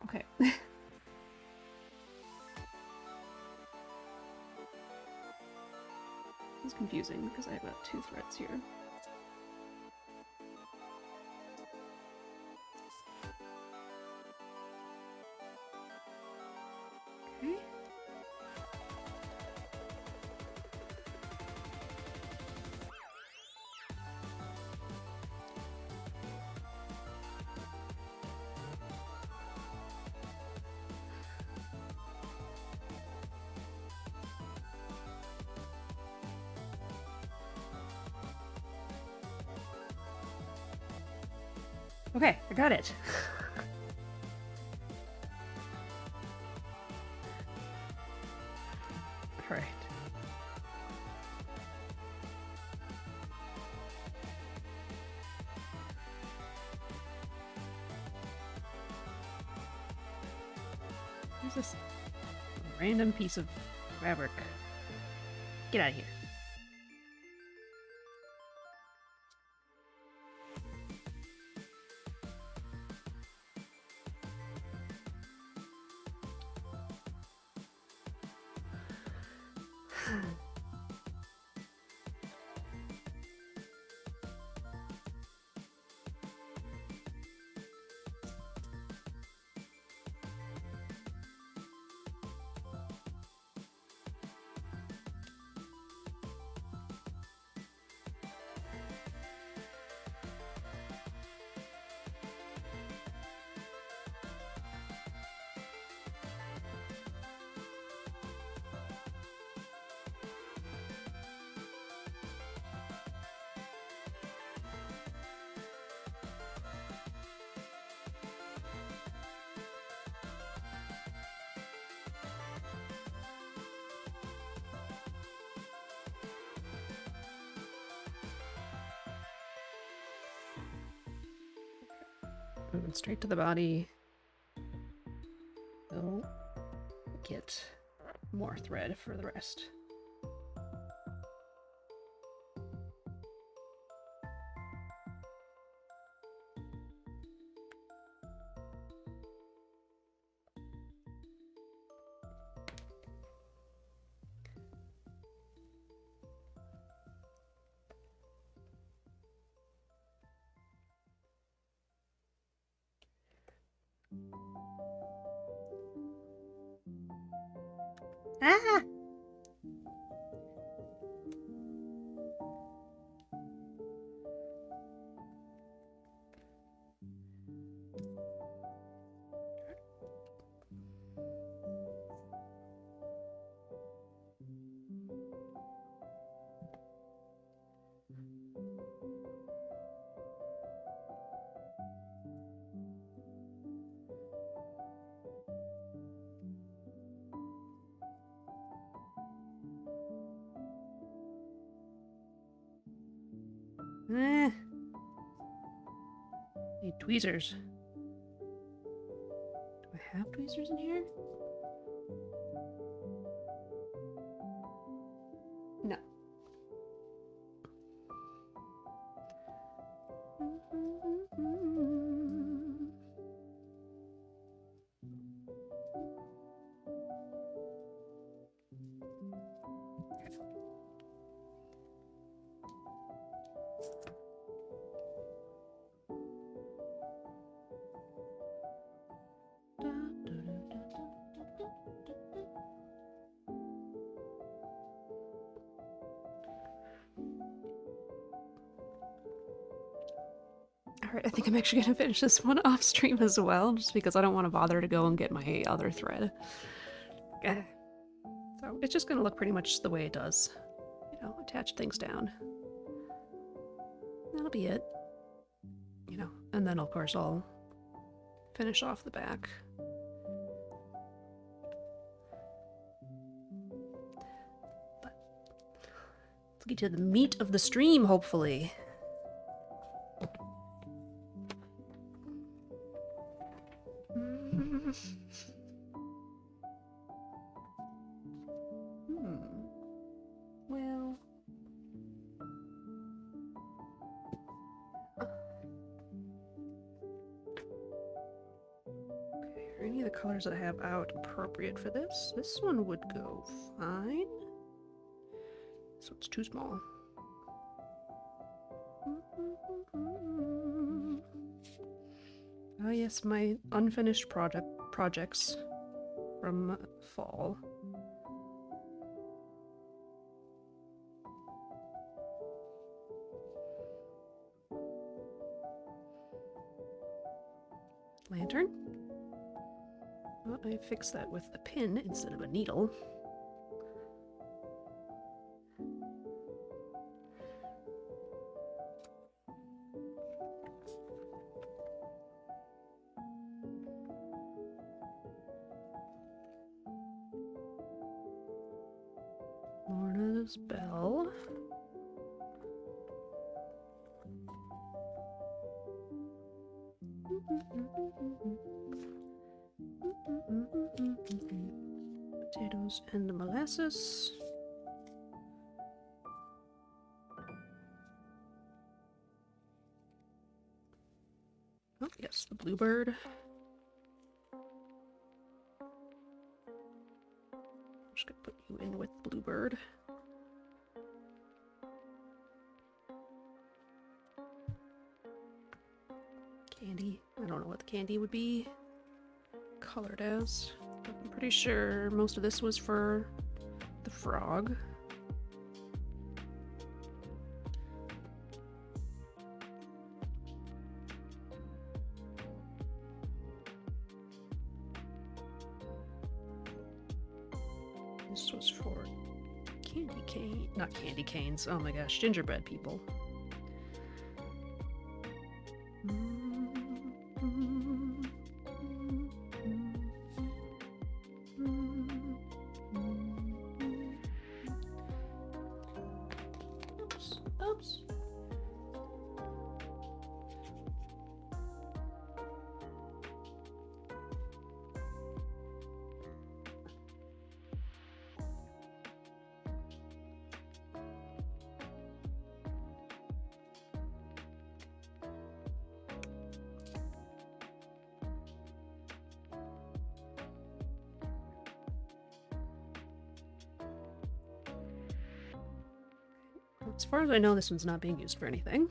Speaker 1: Okay. It's confusing because I have about 2 threads here. Okay. Okay, I got it. All right. What's this random piece of fabric? Get out of here. Moving straight to the body. We'll get more thread for the rest. Ah! Eh. Need tweezers. Do I have tweezers in here? No. Alright, I think I'm actually gonna finish this one off stream as well, just because I don't want to bother to go and get my other thread. So it's just gonna look pretty much the way it does. You know, attach things down. That'll be it. You know, and then of course I'll finish off the back. But let's get to the meat of the stream, hopefully. Well, okay, are any of the colors that I have out appropriate for this? This one would go fine. This one's too small. Oh yes, my unfinished projects from fall. Lantern. Well, I fixed that with a pin instead of a needle. Lorna's bell. Potatoes and molasses. Oh, yes, the bluebird. I'm just gonna put you in with bluebird. Candy. I don't know what the candy would be colored as. But I'm pretty sure most of this was for the frog. This was for candy cane, not candy canes, oh my gosh, gingerbread people. Oops, oops. As far as I know, this one's not being used for anything.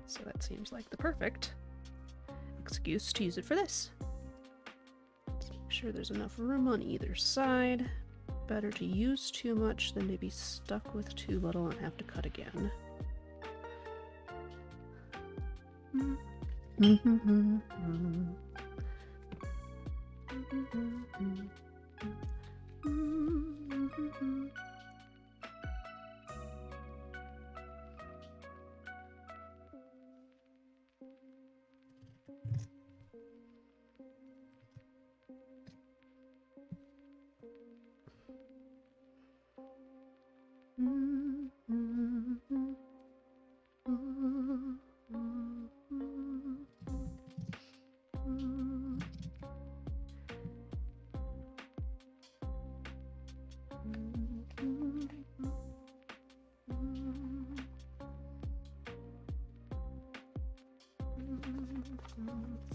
Speaker 1: So that seems like the perfect excuse to use it for this. Let's make sure there's enough room on either side. Better to use too much than to be stuck with too little and have to cut again.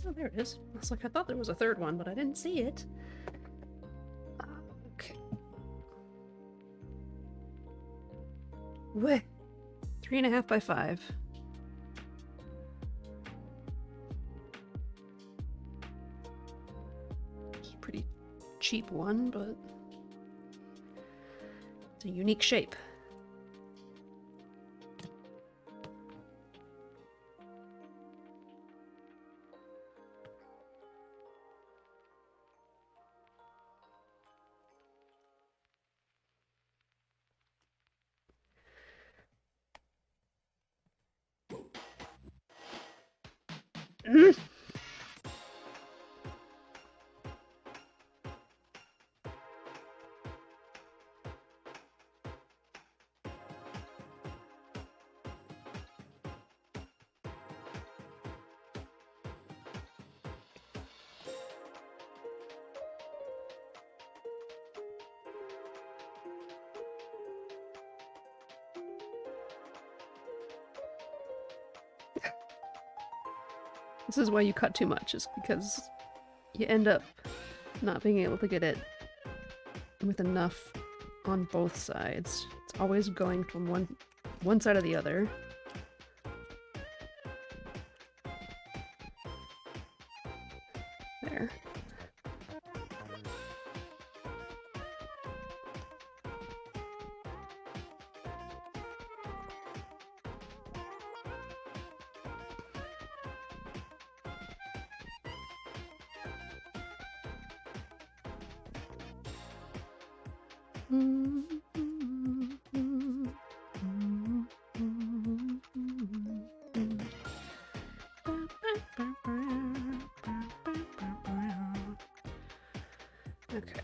Speaker 1: Oh, there it is. It's like I thought there was a third one, but I didn't see it. Okay. Wait. 3.5 by 5. It's a pretty cheap one, but it's a unique shape. This is why you cut too much, is because you end up not being able to get it with enough on both sides. It's always going from one side or the other. There. Okay.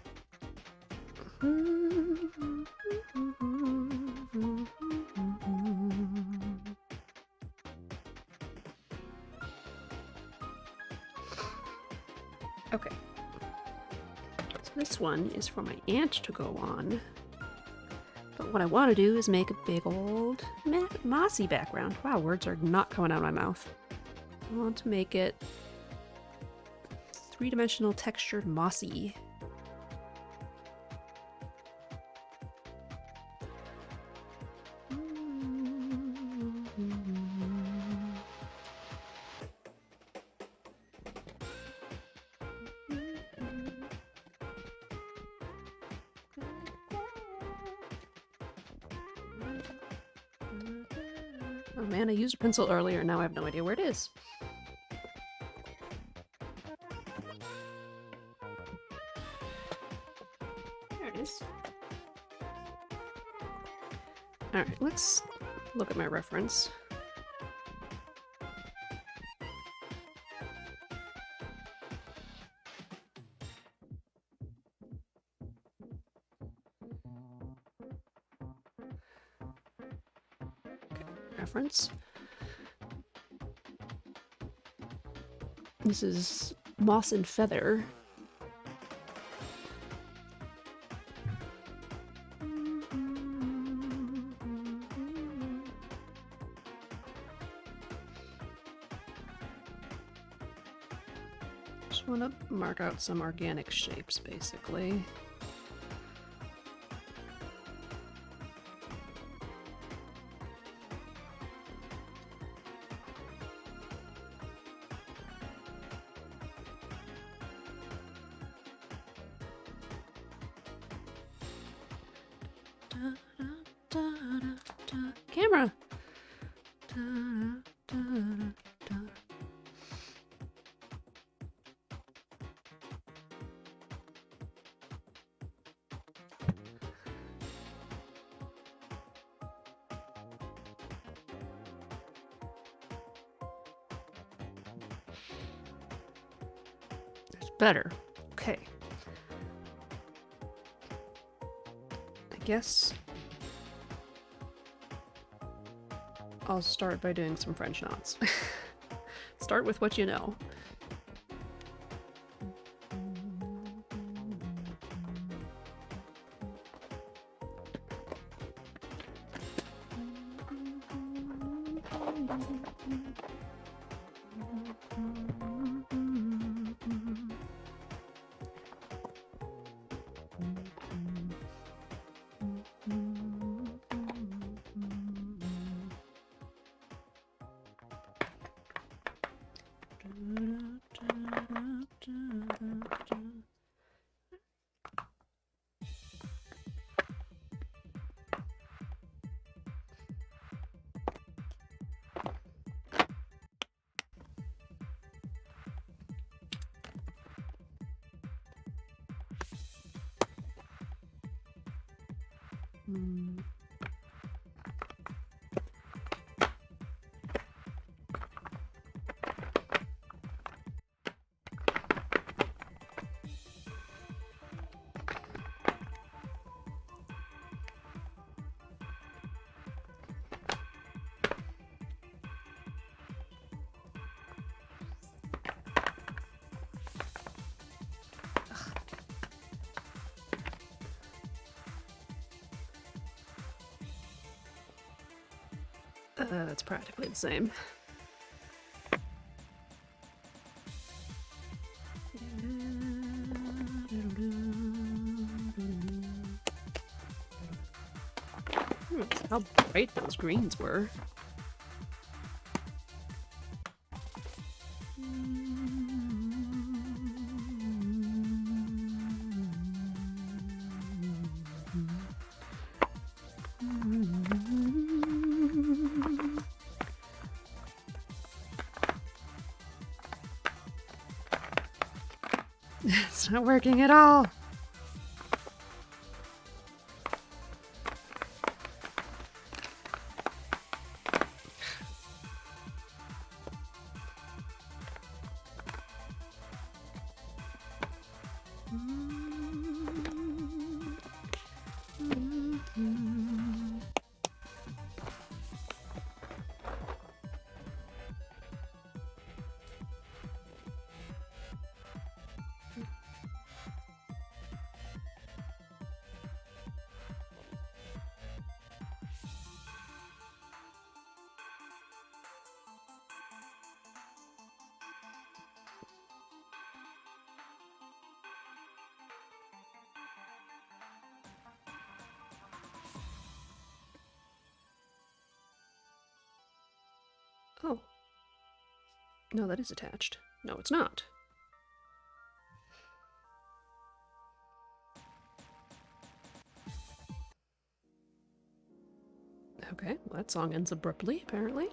Speaker 1: Okay. So this one is for my aunt to go on. But what I want to do is make a big old mossy background. Wow, words are not coming out of my mouth. I want to make it three-dimensional textured mossy. Oh man, I used a pencil earlier, now I have no idea where it is. There it is. Alright, let's look at my reference. Reference. This is Moss and Feather. Just want to mark out some organic shapes, basically. Camera. That's better. Okay. I guess I'll start by doing some French knots. Start with what you know. It's practically the same. How bright those greens were. It's not working at all. Oh. No, that is attached. No, it's not. Okay, well, that song ends abruptly, apparently.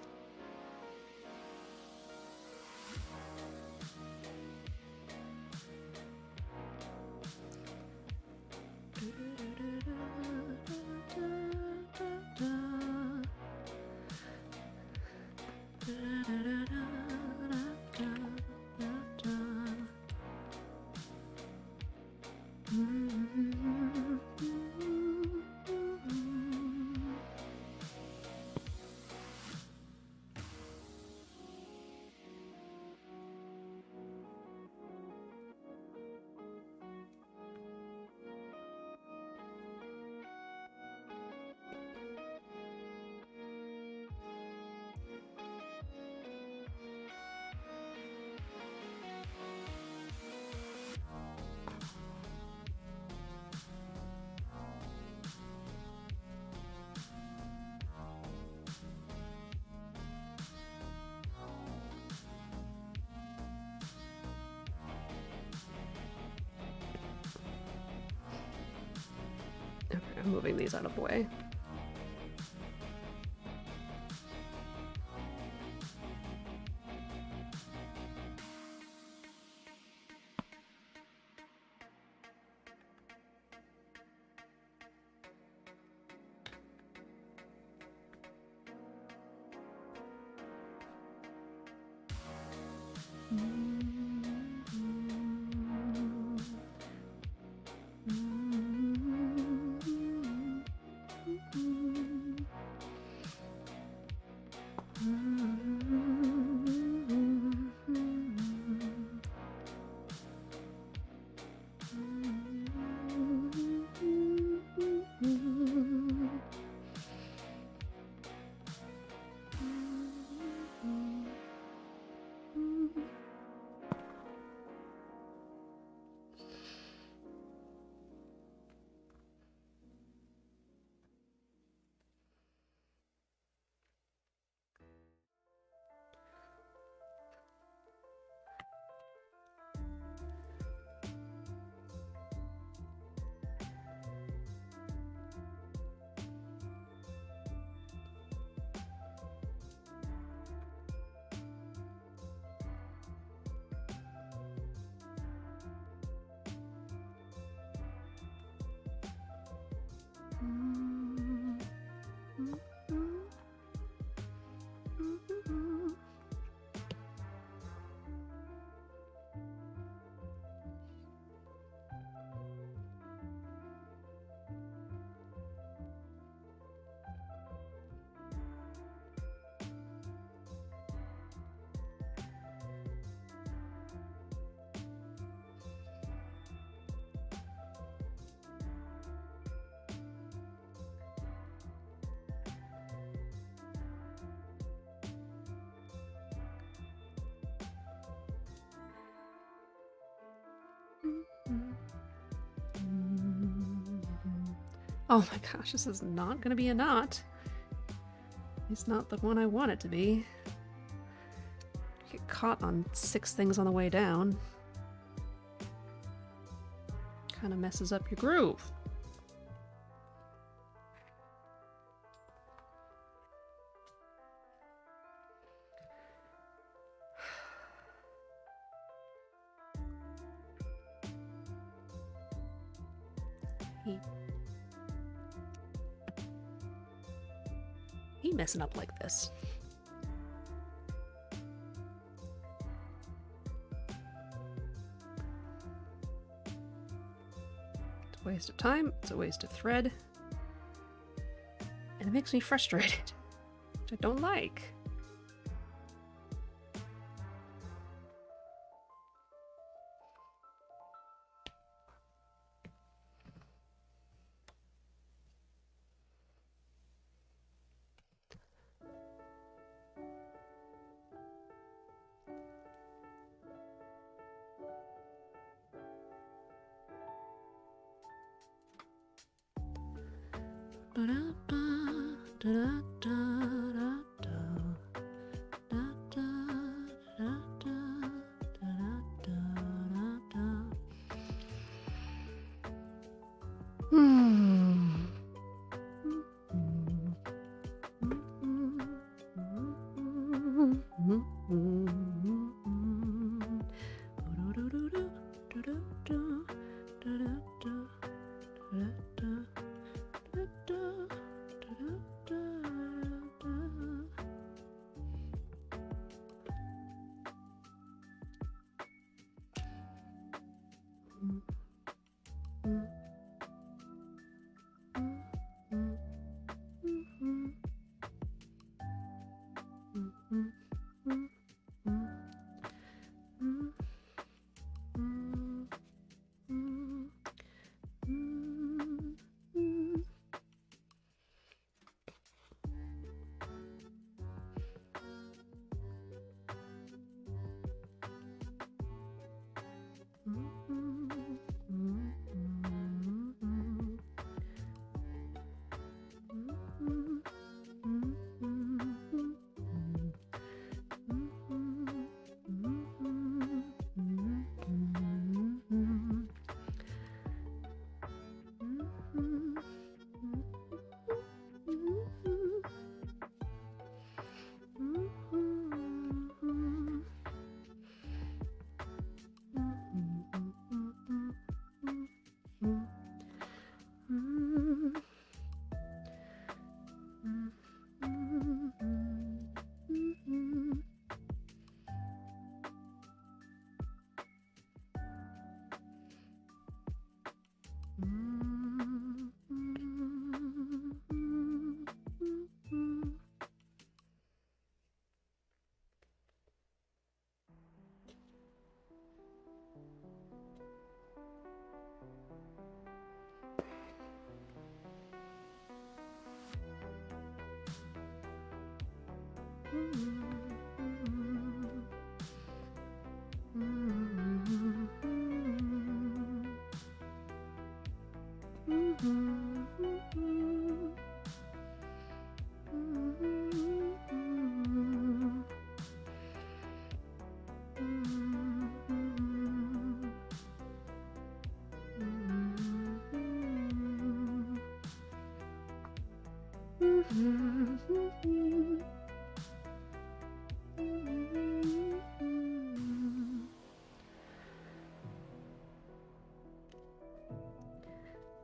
Speaker 1: Okay, I'm moving these out of the way. Oh my gosh, this is not gonna be a knot. It's not the one I want it to be. Get caught on 6 things on the way down. Kind of messes up your groove. He messing up like this. It's a waste of time, it's a waste of thread. And it makes me frustrated, which I don't like.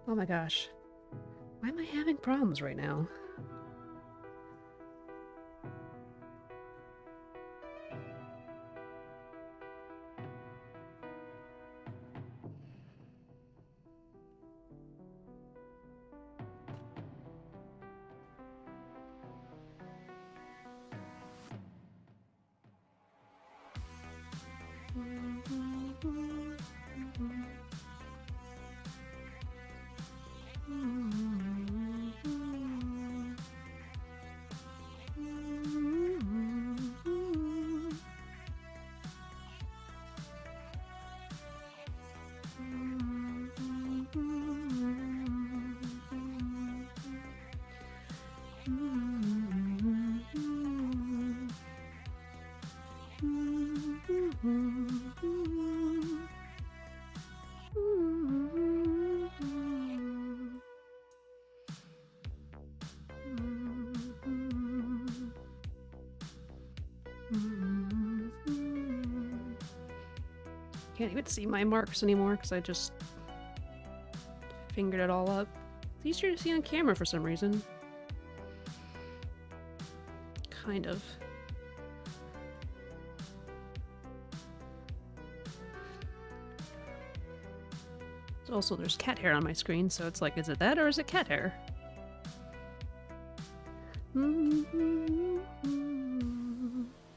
Speaker 1: Oh my gosh. Why am I having problems right now? can't even see my marks anymore because I just fingered it all up. It's easier to see on camera for some reason. Kind of. Also, there's cat hair on my screen, so it's like, is it that or is it cat hair?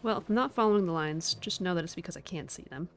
Speaker 1: Well, if I'm not following the lines, just know that it's because I can't see them.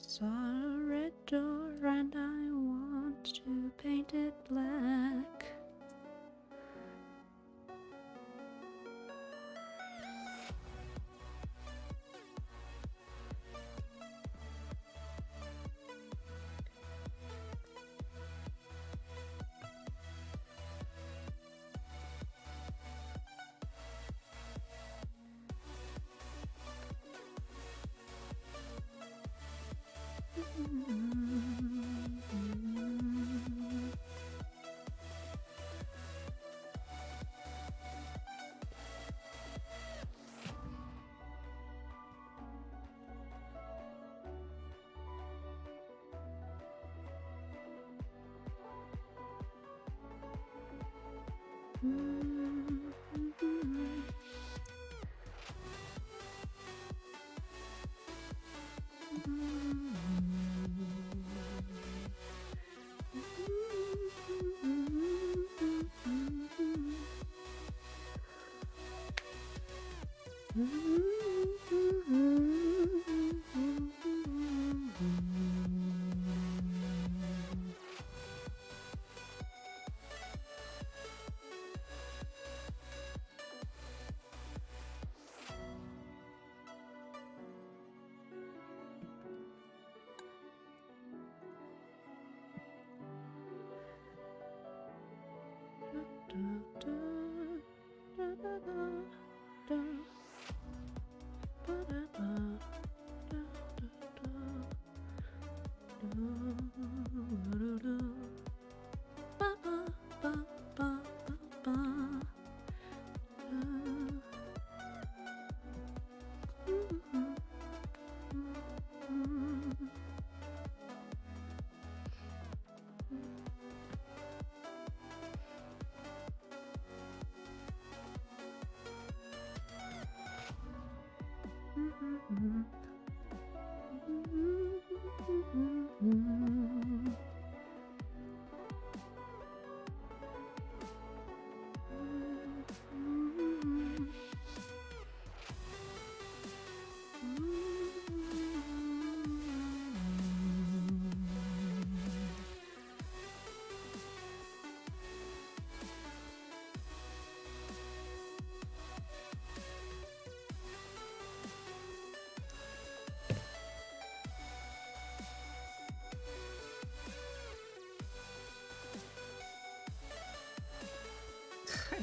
Speaker 1: Saw a red door and I want to paint it black.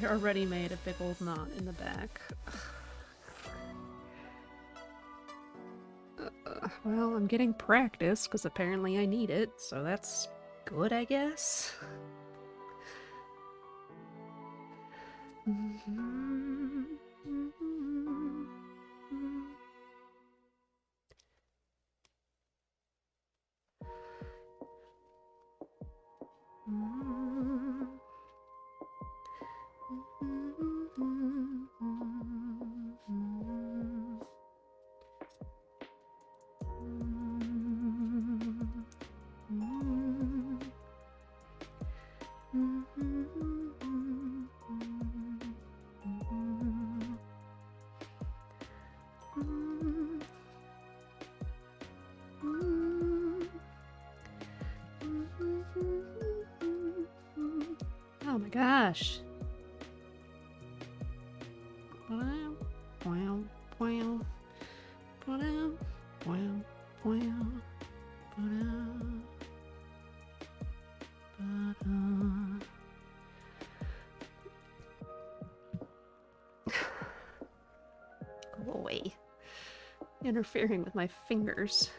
Speaker 1: I already made a big old knot in the back. Well, I'm getting practice because apparently I need it, so that's good, I guess. Oh my gosh. Go away. Interfering with my fingers.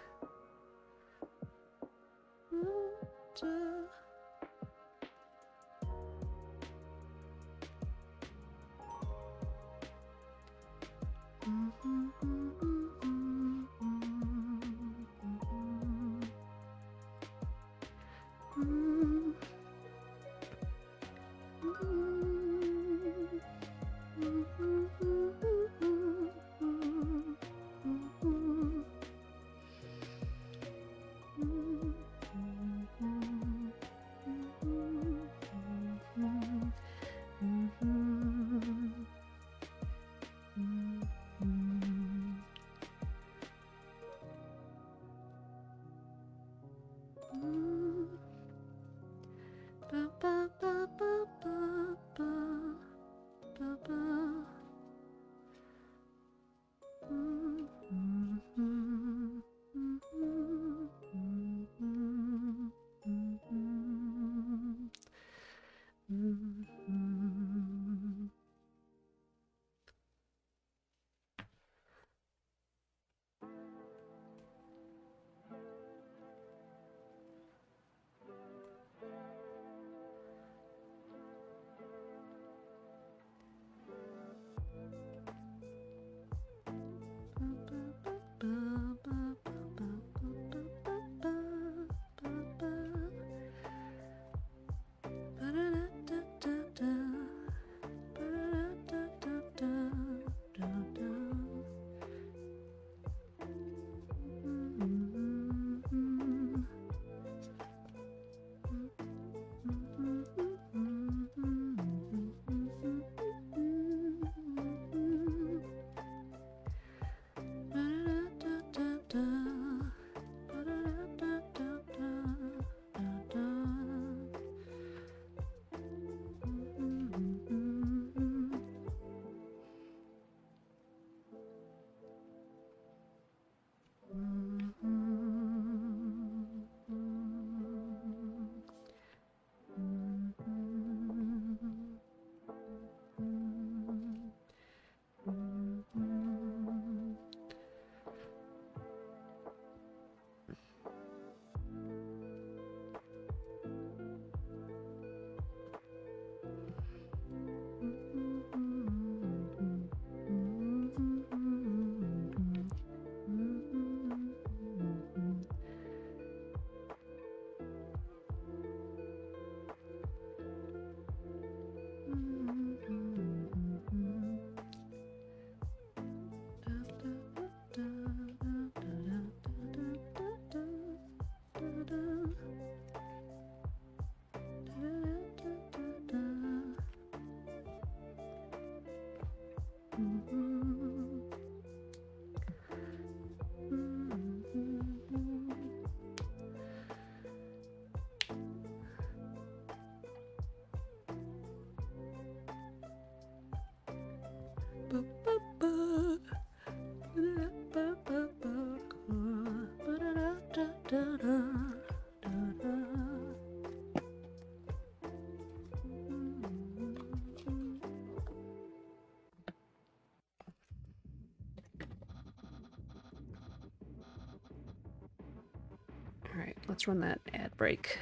Speaker 1: let's run that ad break.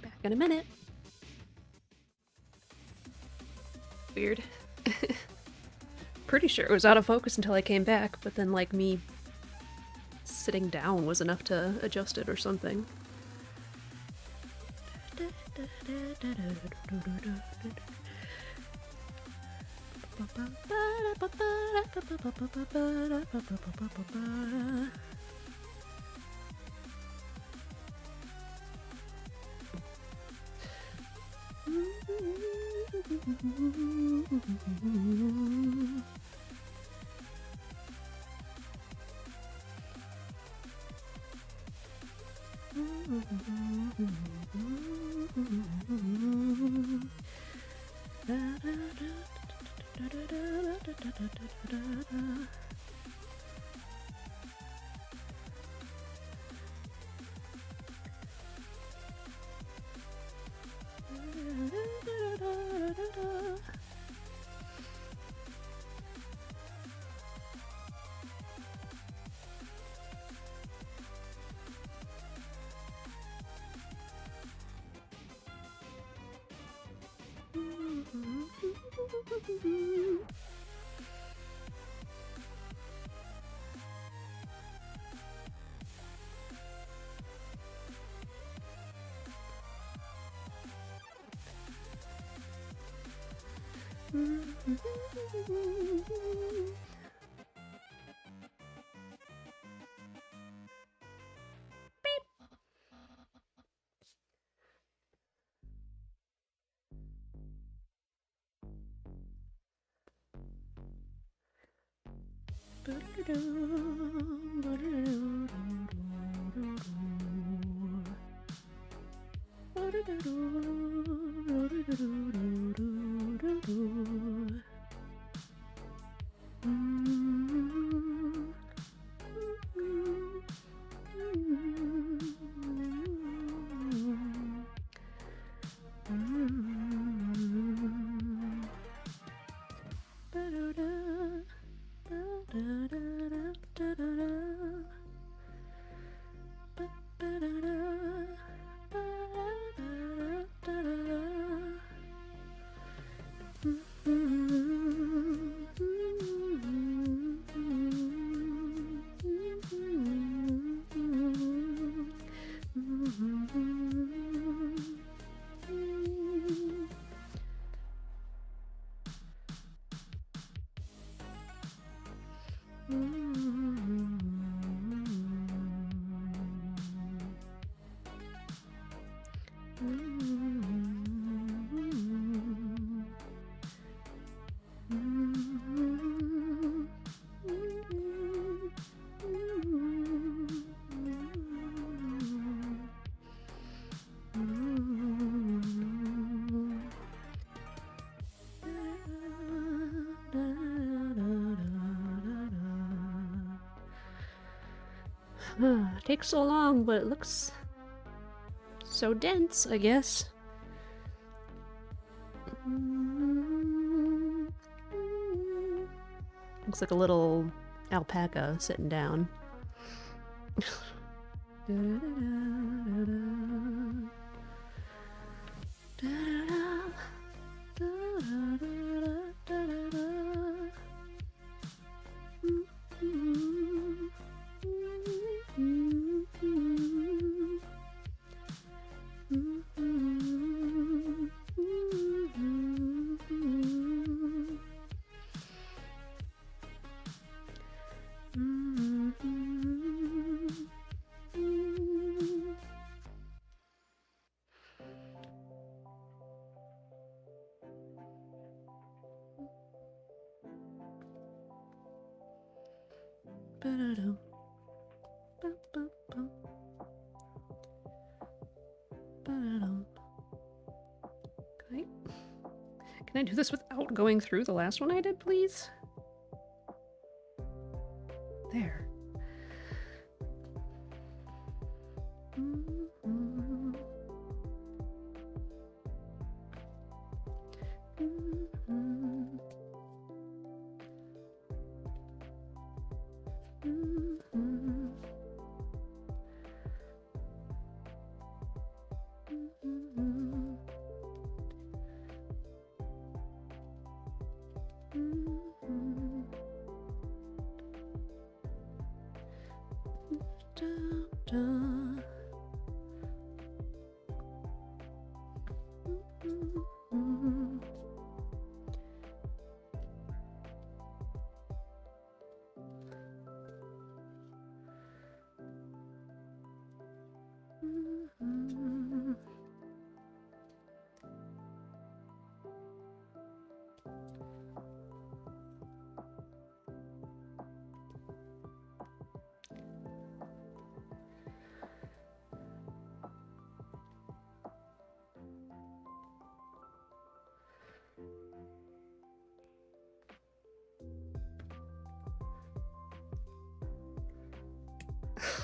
Speaker 1: Back in a minute. Weird. Pretty sure it was out of focus until I came back, but then like me sitting down was enough to adjust it or something. Takes so long, but it looks so dense, I guess. Looks like a little alpaca sitting down. Can I do this without going through the last one I did, please? There. Oh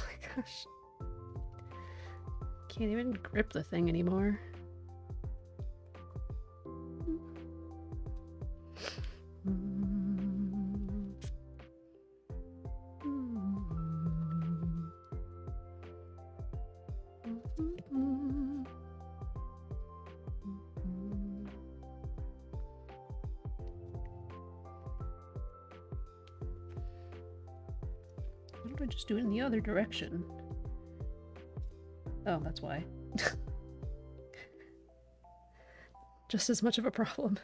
Speaker 1: my gosh. Can't even grip the thing anymore. Why don't I just do it in the other direction? Oh, that's why. Just as much of a problem.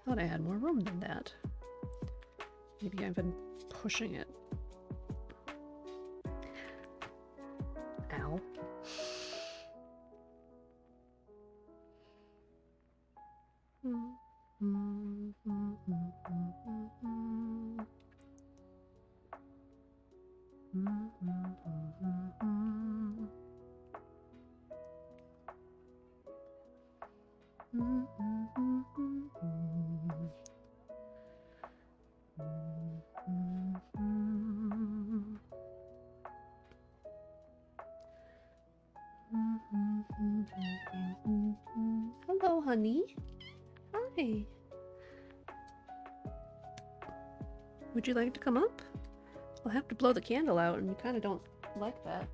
Speaker 1: Thought I had more room than that. Maybe I've been pushing it. Ow. Hello, honey. Hi. Would you like to come up? I'll have to blow the candle out, and you kind of don't like that.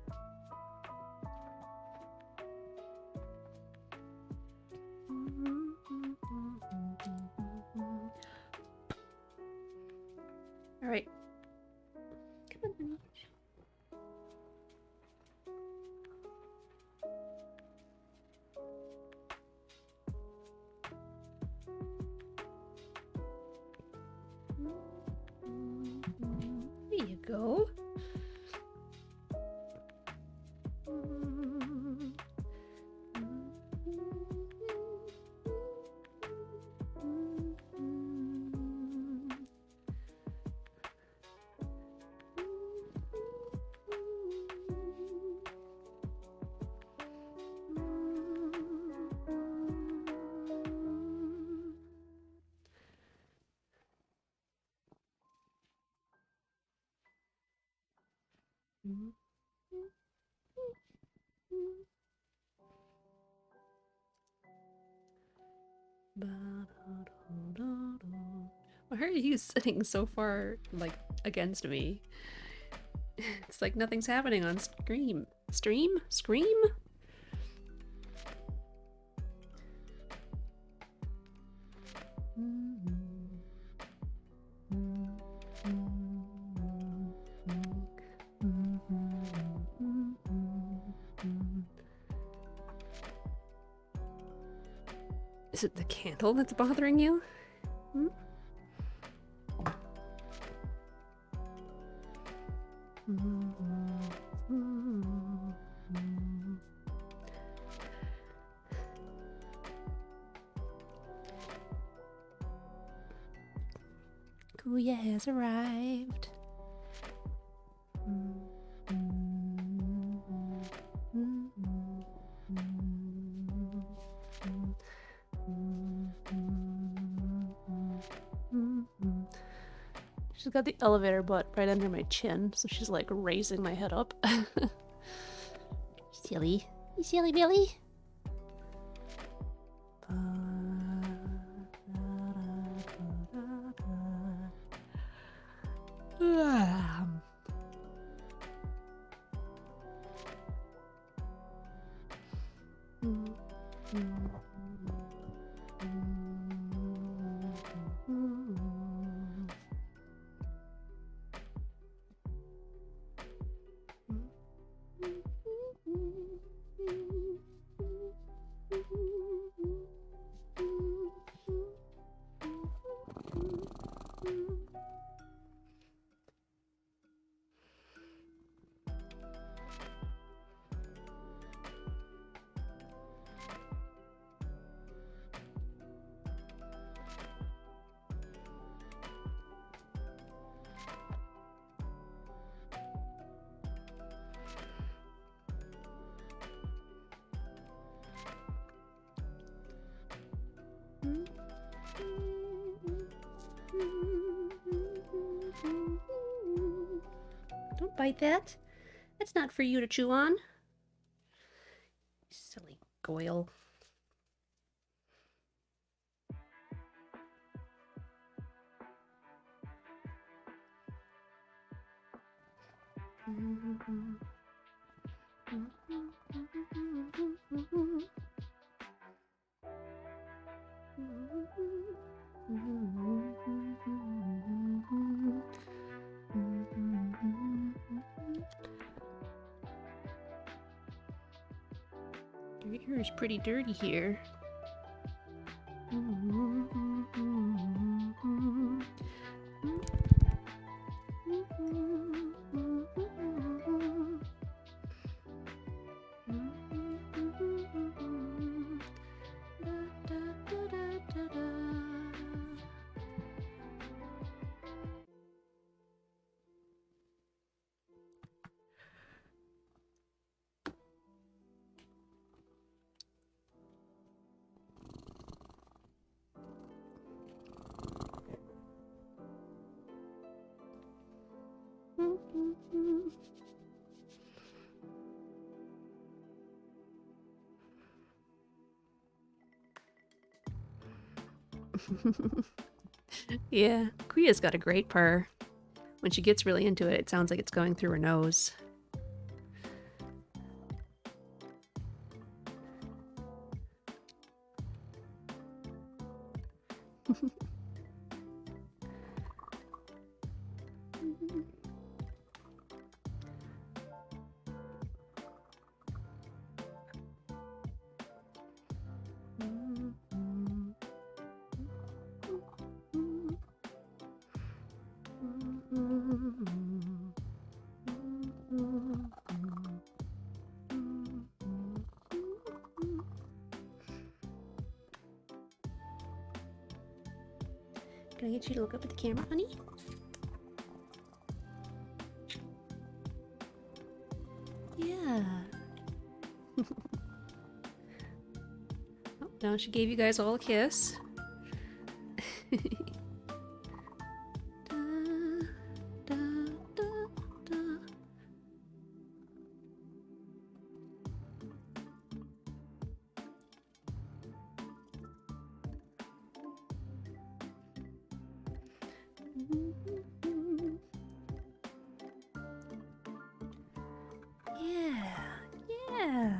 Speaker 1: All right. Come on, honey. There you go. Why are you sitting so far, like, against me? It's like nothing's happening on Scream. Scream? Is it the candle that's bothering you? Kuya has arrived. She's got the elevator butt right under my chin, so she's like raising my head up. Silly. You silly Billy. Don't bite that. That's not for you to chew on. Silly Goyle. Your ear is pretty dirty here. Yeah, Kuya's got a great purr. When she gets really into it, it sounds like it's going through her nose. Can I get you to look up at the camera, honey? Yeah. Oh, now she gave you guys all a kiss. Yeah, yeah.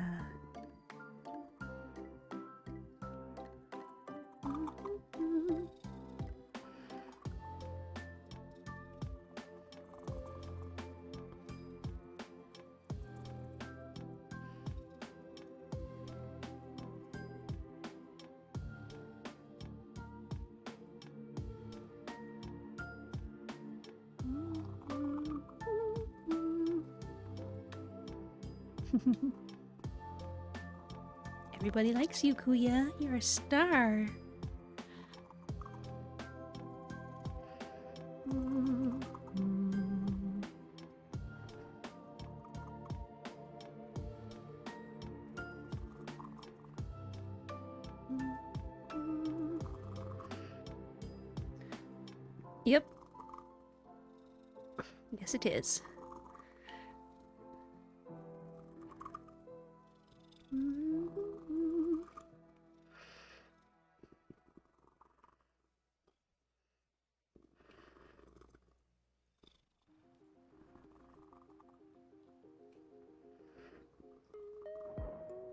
Speaker 1: Everybody likes you, Kuya. You're a star. Yep. Yes, it is.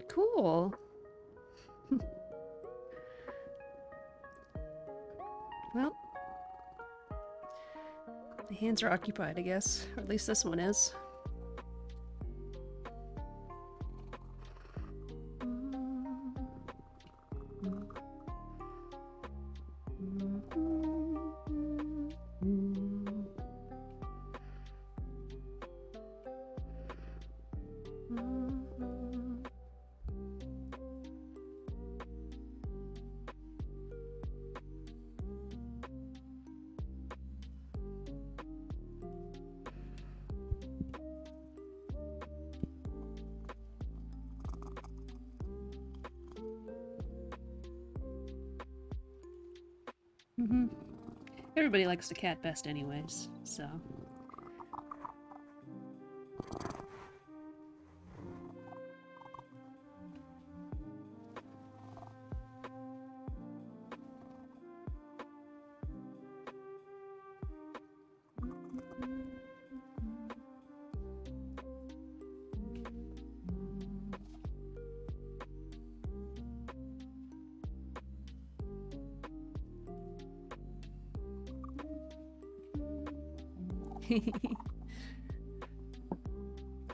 Speaker 1: Cool. Well, the hands are occupied, I guess. Or at least this one is. Everybody likes the cat best anyways, so...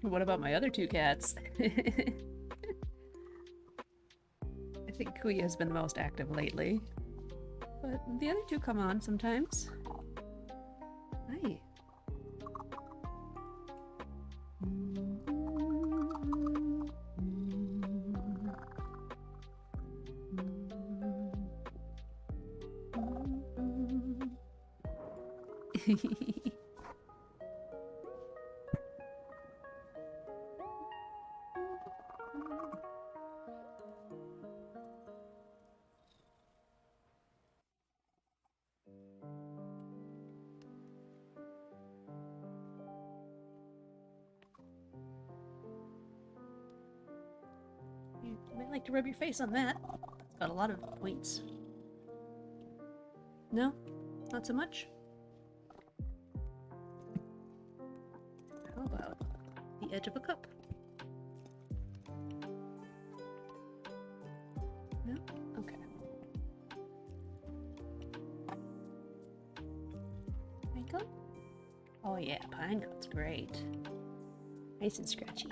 Speaker 1: What about my other two cats? I think Kuya has been the most active lately. But the other two come on sometimes. Hi. You might like to rub your face on that. It's got a lot of points. No? Not so much? How about the edge of a cup? No? Okay. Pine cone? Oh yeah, pine cone's great. Nice and scratchy.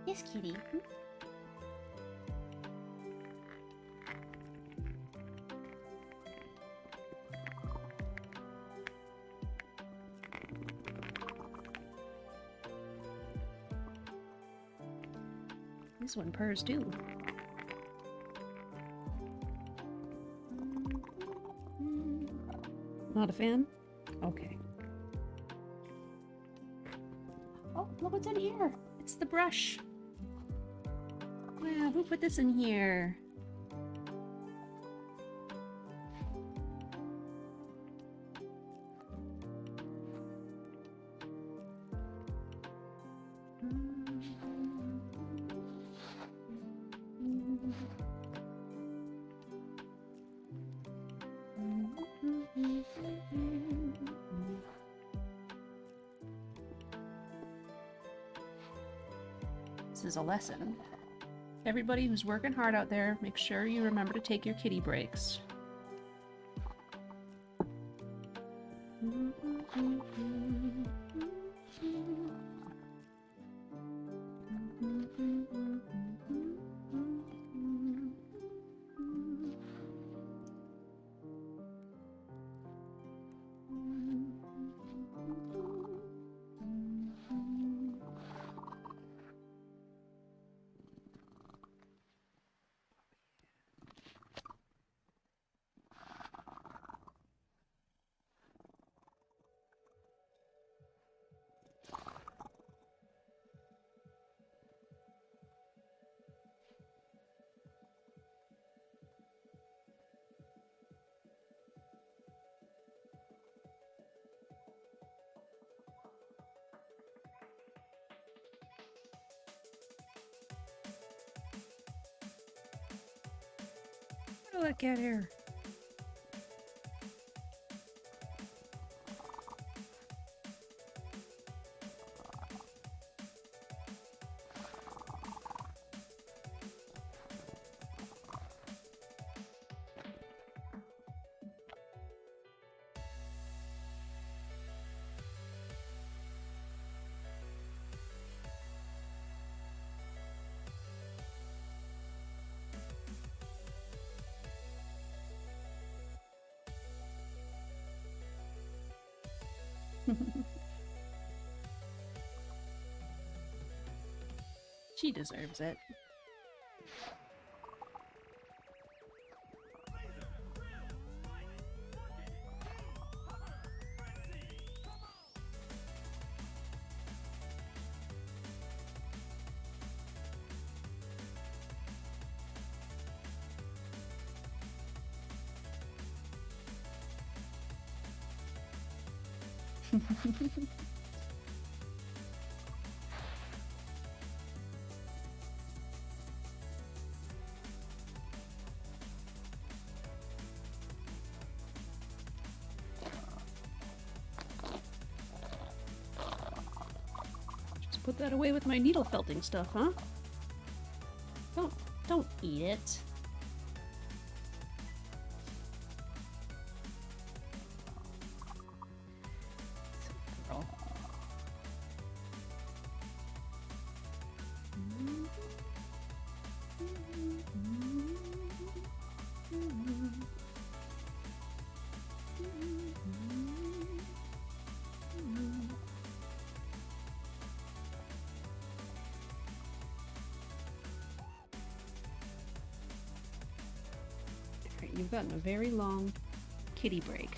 Speaker 1: Yes, kitty. This one purrs too. Not a fan? Okay. Oh, look what's in here. It's the brush. Wow, who put this in here? This is a lesson. Everybody who's working hard out there, make sure you remember to take your kitty breaks. How did I get here? She deserves it. Just put that away with my needle felting stuff, huh? Don't eat it. Girl. Alright, you've gotten a very long kitty break.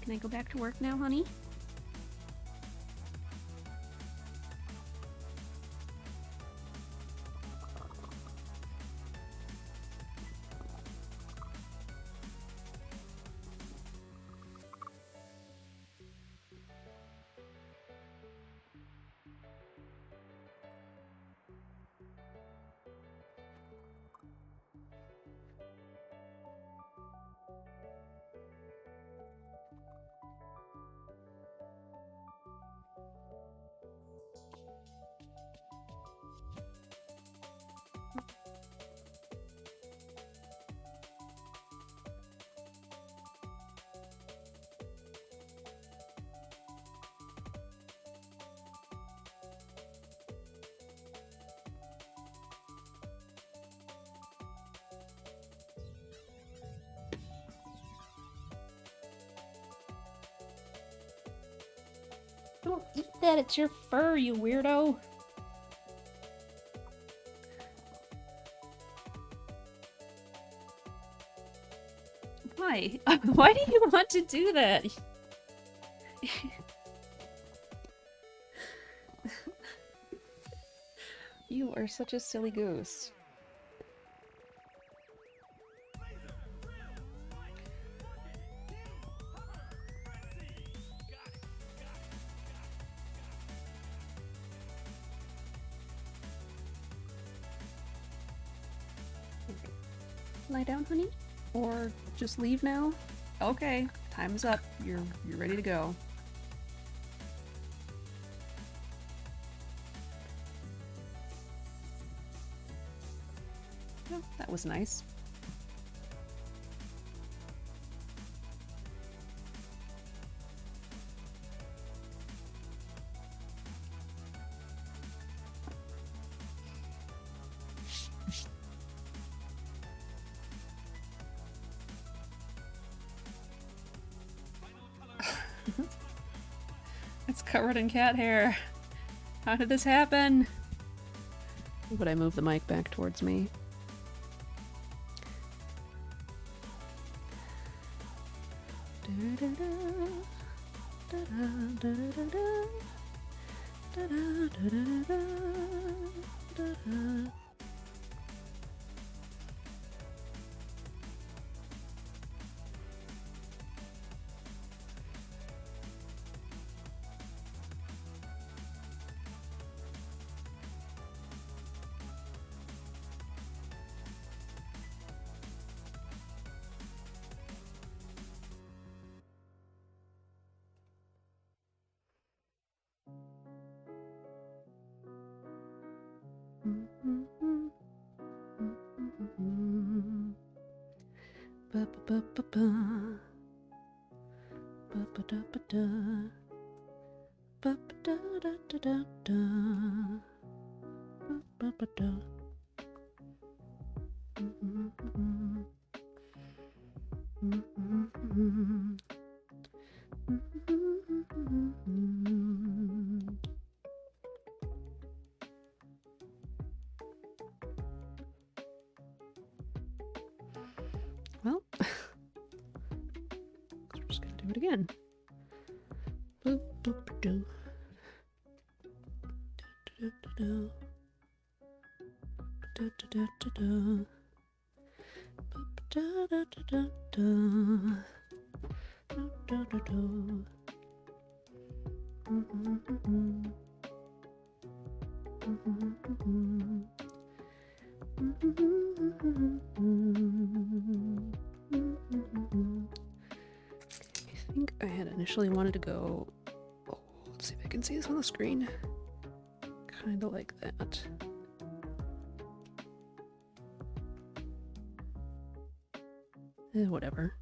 Speaker 1: Can I go back to work now, honey? Don't eat that, it's your fur, you weirdo! Why? Why do you want to do that? You are such a silly goose. Lie down, honey? Or just leave now? Okay, time's up. You're ready to go. Oh, that was nice. It's covered in cat hair. How did this happen? Would I move the mic back towards me? Well, we're just gonna do it again. Boop, boop, doo. Do, do, do. Do, do, do, do, do. Boop, da, da, da, da, da. Do, do, do, do. I think I had initially wanted to go, oh, let's see if I can see this on the screen, kind of like that. Whatever.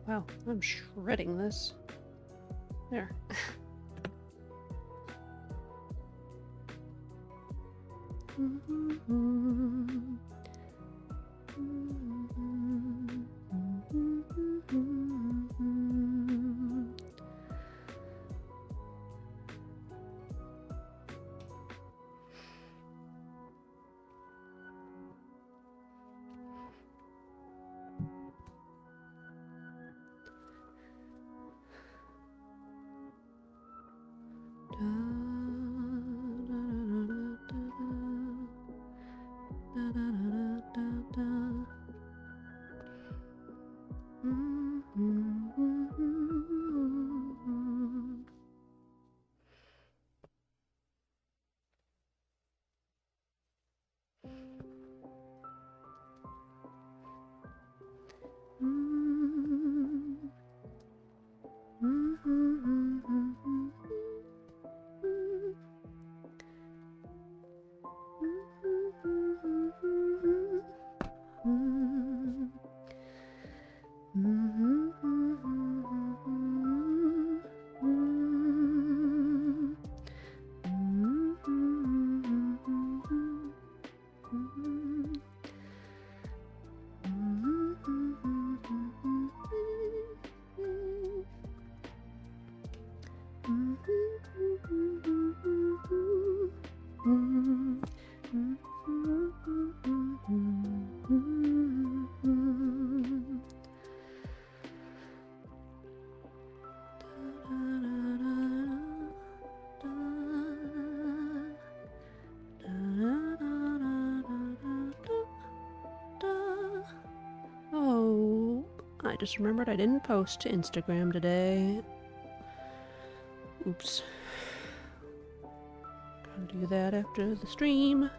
Speaker 1: Wow, I'm shredding this. There. Da, da, da, da, da. just remembered I didn't post to Instagram today. Oops. Gotta do that after the stream.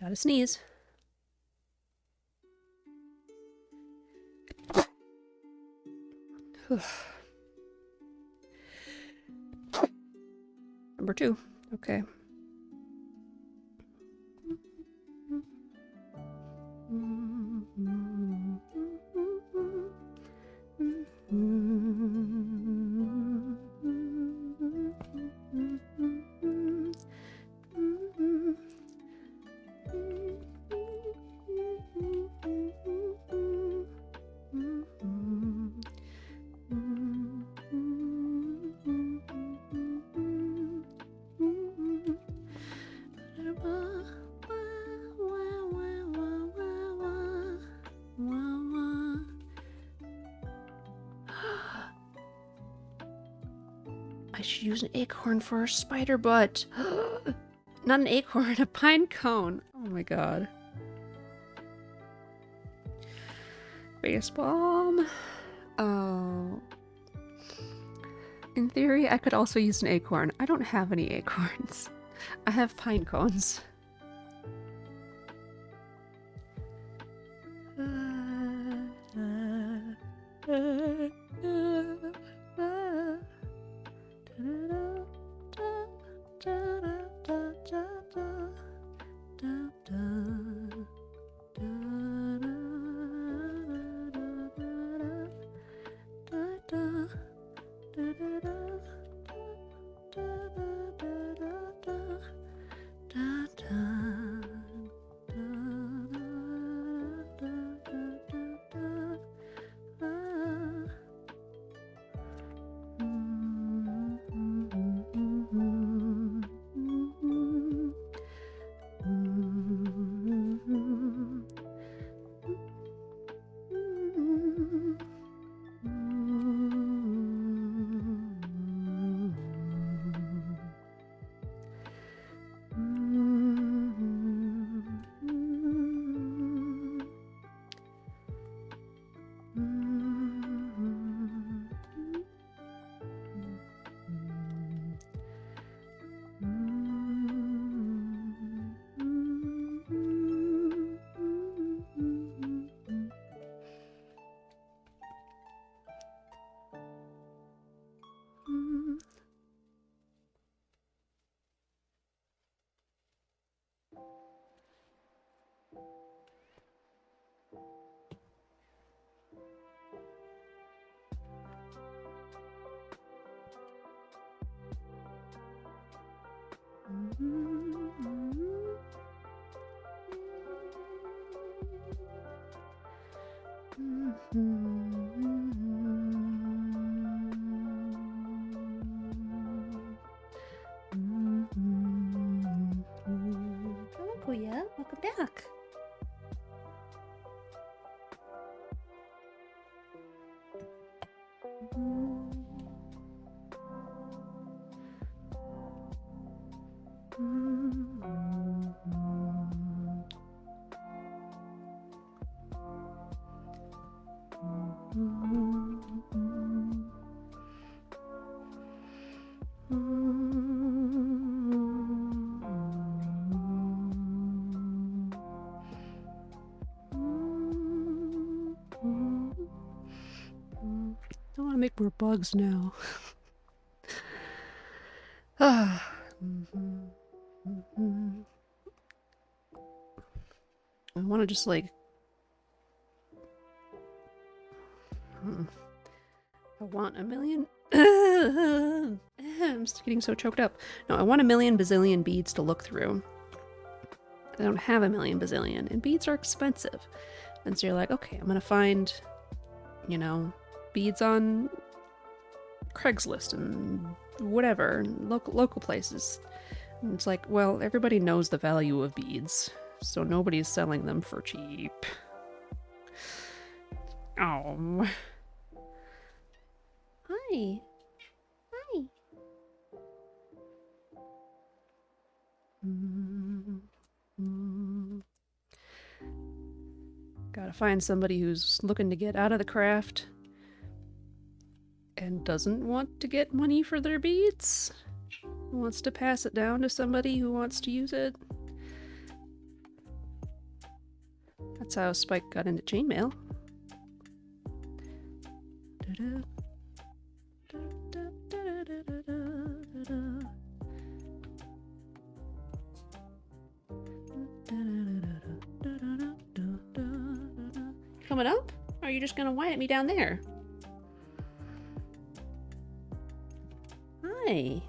Speaker 1: Gotta sneeze. Number 2. Okay. I should use an acorn for a spider butt. Not an acorn, a pine cone. Oh my god. Face balm. Oh. In theory, I could also use an acorn. I don't have any acorns. I have pine cones. Hello, Kuya. Welcome back. Don't want to make more bugs now. I want to just like... I want a million... I'm just getting so choked up. No, I want a million bazillion beads to look through. I don't have a million bazillion, and beads are expensive. And so you're like, okay, I'm gonna find, you know, beads on Craigslist and whatever, local places. And it's like, well, everybody knows the value of beads, so nobody's selling them for cheap. Oh. Hi. Hi. Gotta find somebody who's looking to get out of the craft and doesn't want to get money for their beads. Wants to pass it down to somebody who wants to use it. That's how Spike got into chainmail. Coming up? Or are you just gonna whine at me down there? Hi.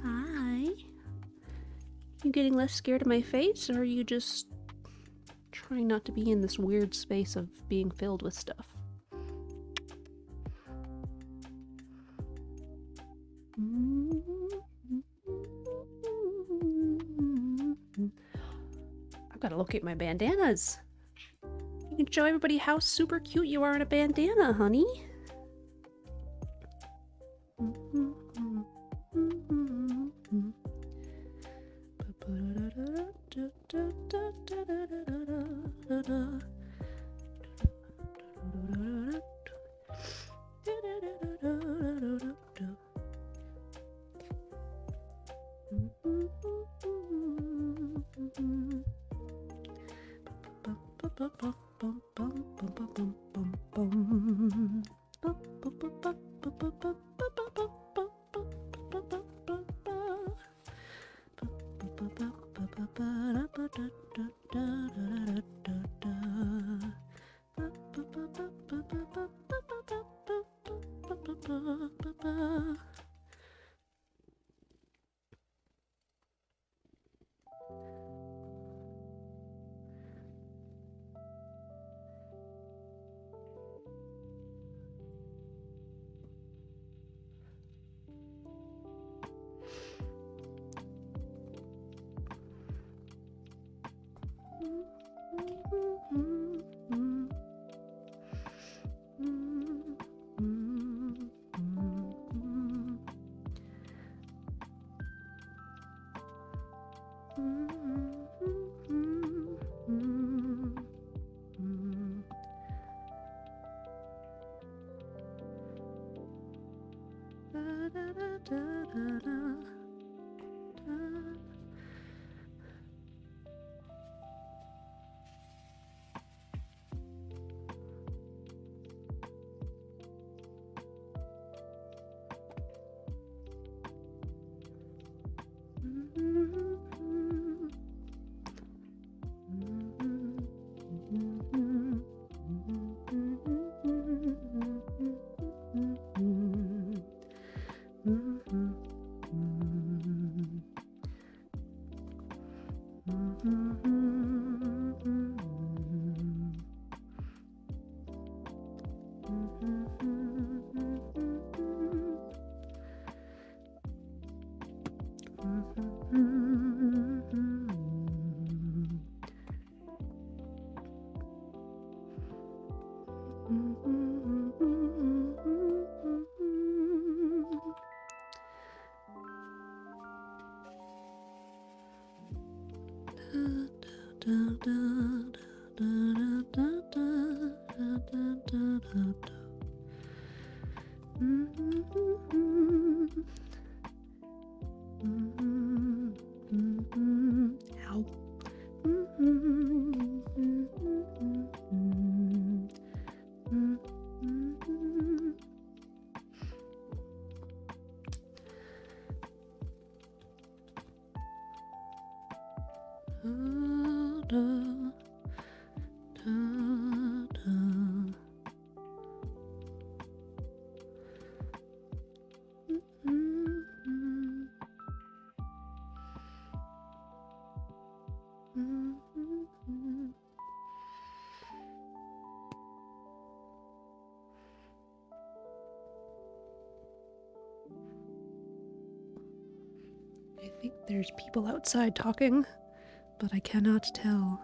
Speaker 1: Hi. You getting less scared of my face, or are you just trying not to be in this weird space of being filled with stuff? I've got to locate my bandanas. You can show everybody how super cute you are in a bandana, honey. Ow. I think there's people outside talking, but I cannot tell.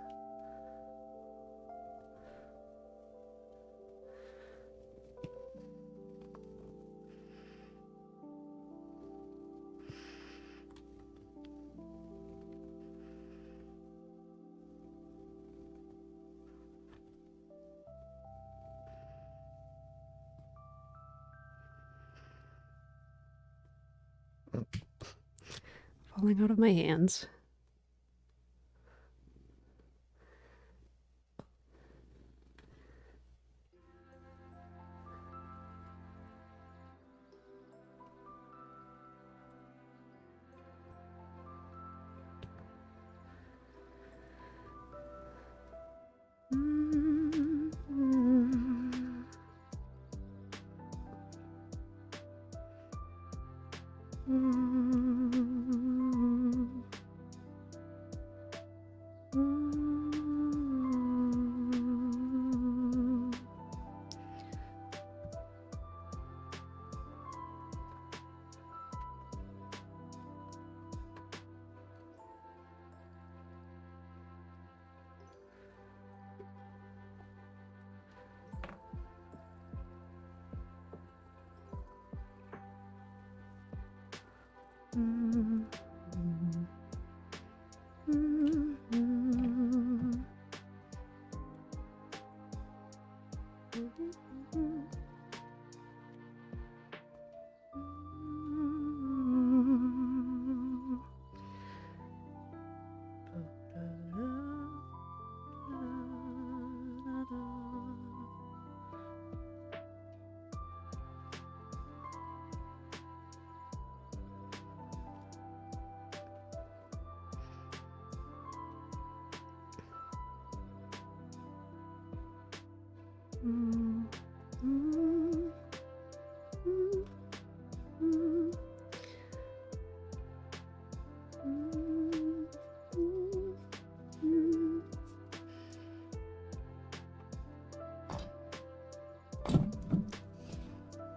Speaker 1: Falling out of my hands.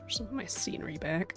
Speaker 1: Some of my scenery back.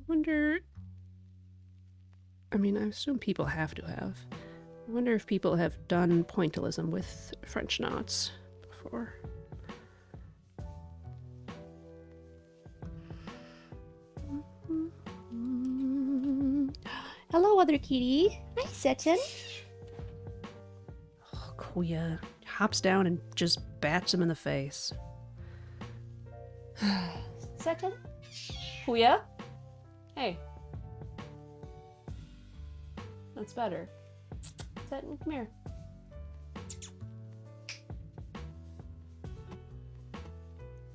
Speaker 1: Wonder, I mean, I assume people have to have. I wonder if people have done pointillism with French knots before. Hello, other kitty. Hi, Seton. Oh, Kuya hops down and just bats him in the face. Seton? Kuya? Hey. That's better. Seton, come here.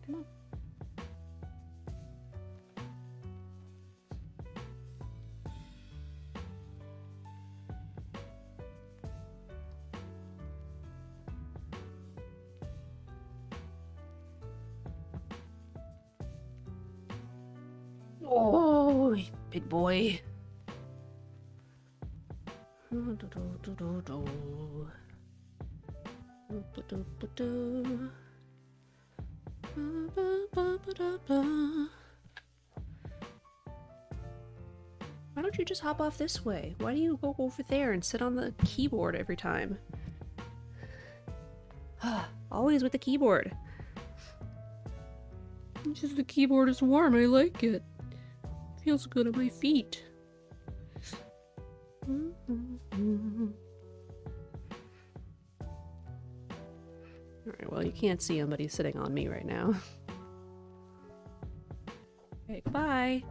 Speaker 1: Come on. Oh, big boy. Why don't you just hop off this way? Why do you go over there and sit on the keyboard every time? Always with the keyboard. It's just the keyboard is warm. I like it. Feels good on my feet. Alright, well, you can't see him, but he's sitting on me right now. Okay, goodbye.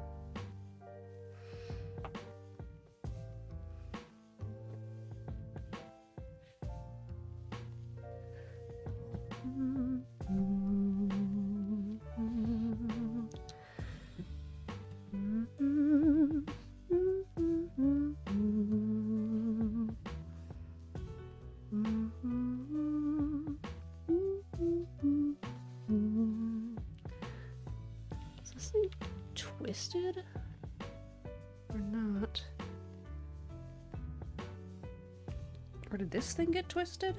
Speaker 1: Is this thing twisted or not? Or did this thing get twisted?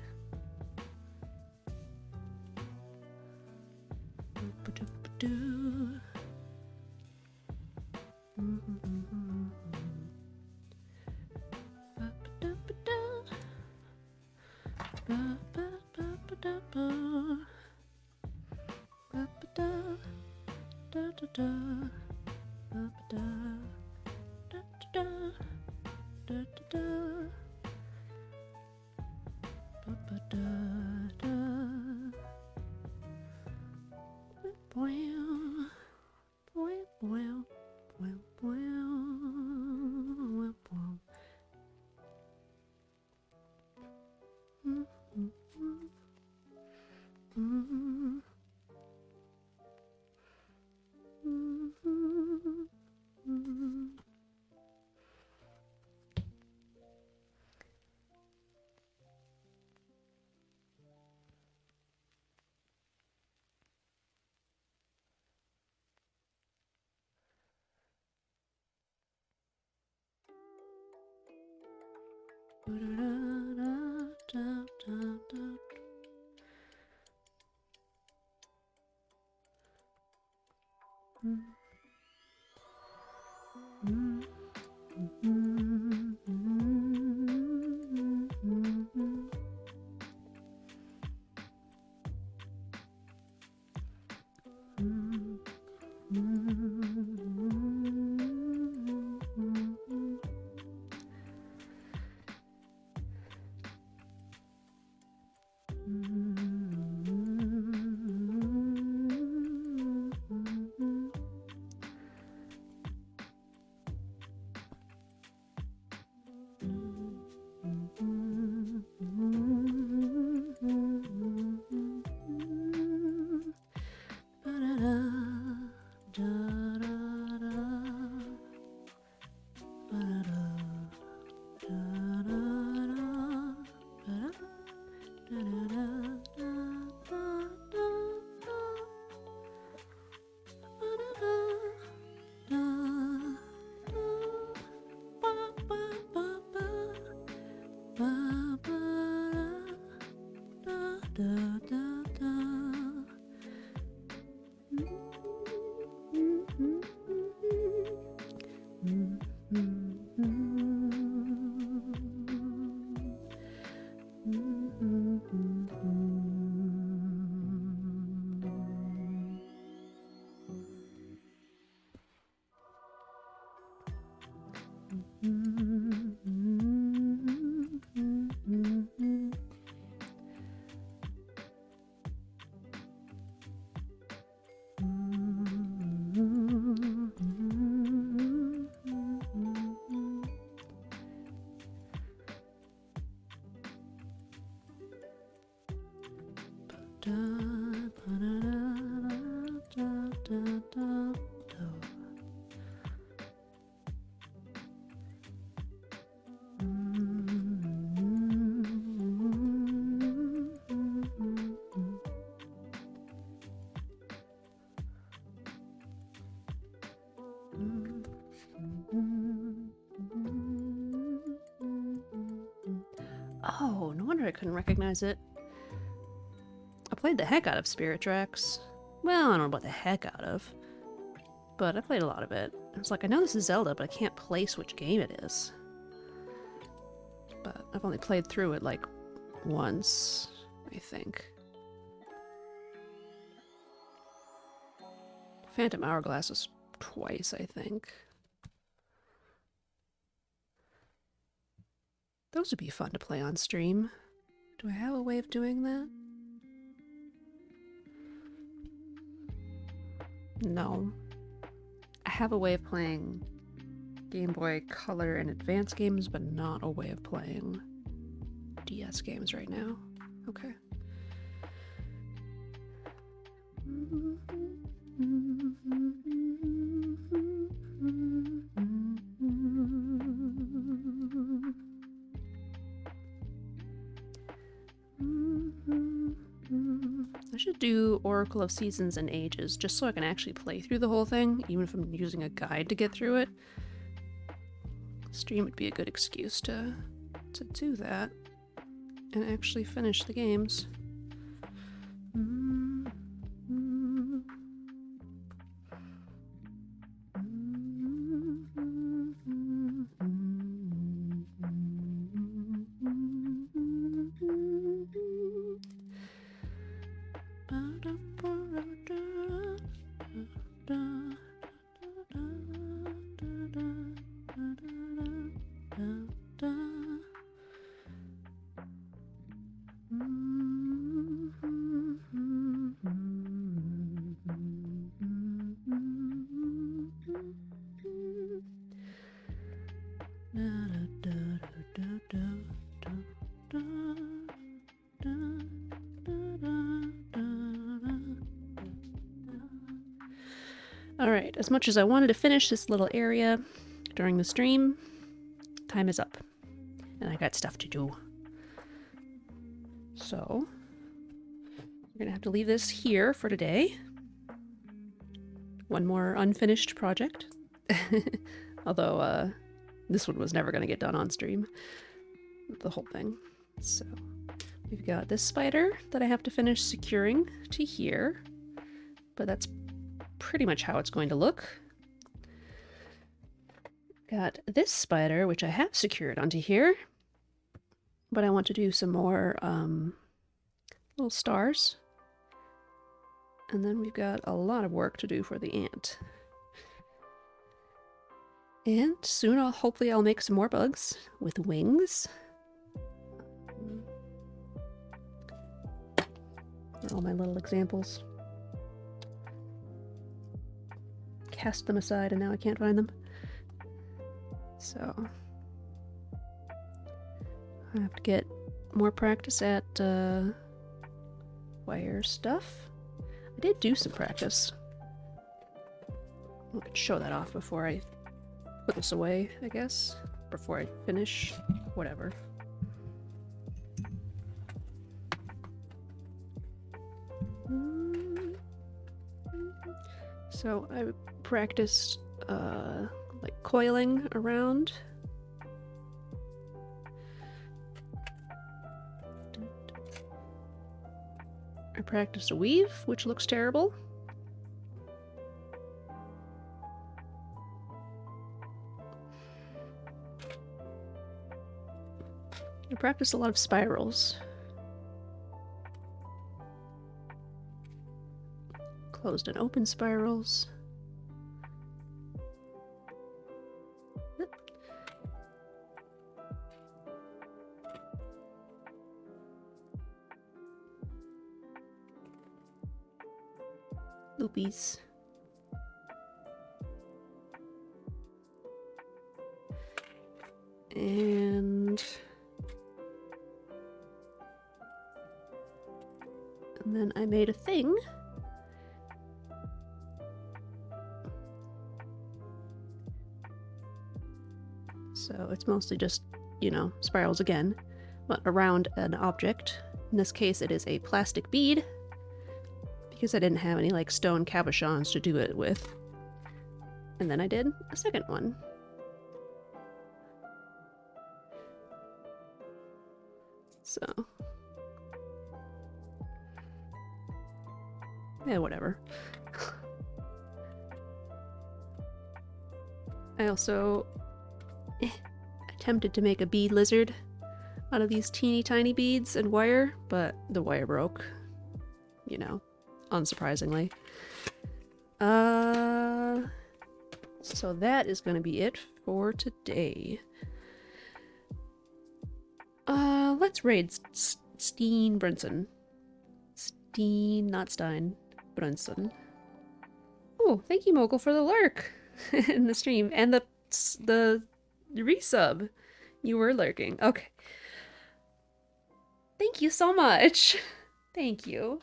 Speaker 1: Oh, no wonder I couldn't recognize it. I played the heck out of Spirit Tracks. Well, I don't know about the heck out of, but I played a lot of it. I was like, I know this is Zelda, but I can't place which game it is. But I've only played through it like once, I think. Phantom Hourglass is twice, I think. Those would be fun to play on stream. Do I have a way of doing that? No. I have a way of playing Game Boy Color and Advance games, but not a way of playing DS games right now. Okay. I should do Oracle of Seasons and Ages just so I can actually play through the whole thing, even if I'm using a guide to get through it. Stream would be a good excuse to do that and actually finish the games. Alright, as much as I wanted to finish this little area during the stream, time is up. And I got stuff to do. So, we're gonna have to leave this here for today. One more unfinished project. Although, this one was never gonna get done on stream. The whole thing. So, we've got this spider that I have to finish securing to here. But that's pretty much how it's going to look. Got this spider, which I have secured onto here, but I want to do some more little stars. And then we've got a lot of work to do for the ant. And soon hopefully I'll make some more bugs with wings. All my little examples. Cast them aside and now I can't find them. So I have to get more practice at wire stuff. I did do some practice. I could show that off before I put this away, I guess. Before I finish. Whatever. So I practiced like coiling around. I practiced a weave, which looks terrible. I practiced a lot of spirals. Closed and open spirals. Loopies. And then I made a thing. So it's mostly just, you know, spirals again, but around an object. In this case, it is a plastic bead, because I didn't have any, like, stone cabochons to do it with. And then I did a second one. So, yeah, whatever. I also attempted to make a bead lizard out of these teeny tiny beads and wire, but the wire broke. You know, unsurprisingly. So that is going to be it for today. Let's raid Steen Brunson. Steen, not Stein, Brunson. Oh, thank you, Mogul, for the lurk in the stream and the resub. You were lurking. Okay. Thank you so much. Thank you.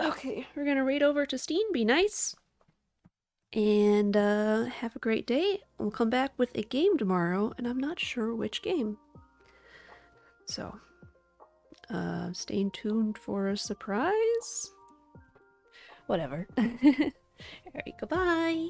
Speaker 1: Okay, we're gonna raid over to Steen. Be nice. And have a great day. We'll come back with a game tomorrow, and I'm not sure which game. So, stay tuned for a surprise. Whatever. Alright, goodbye.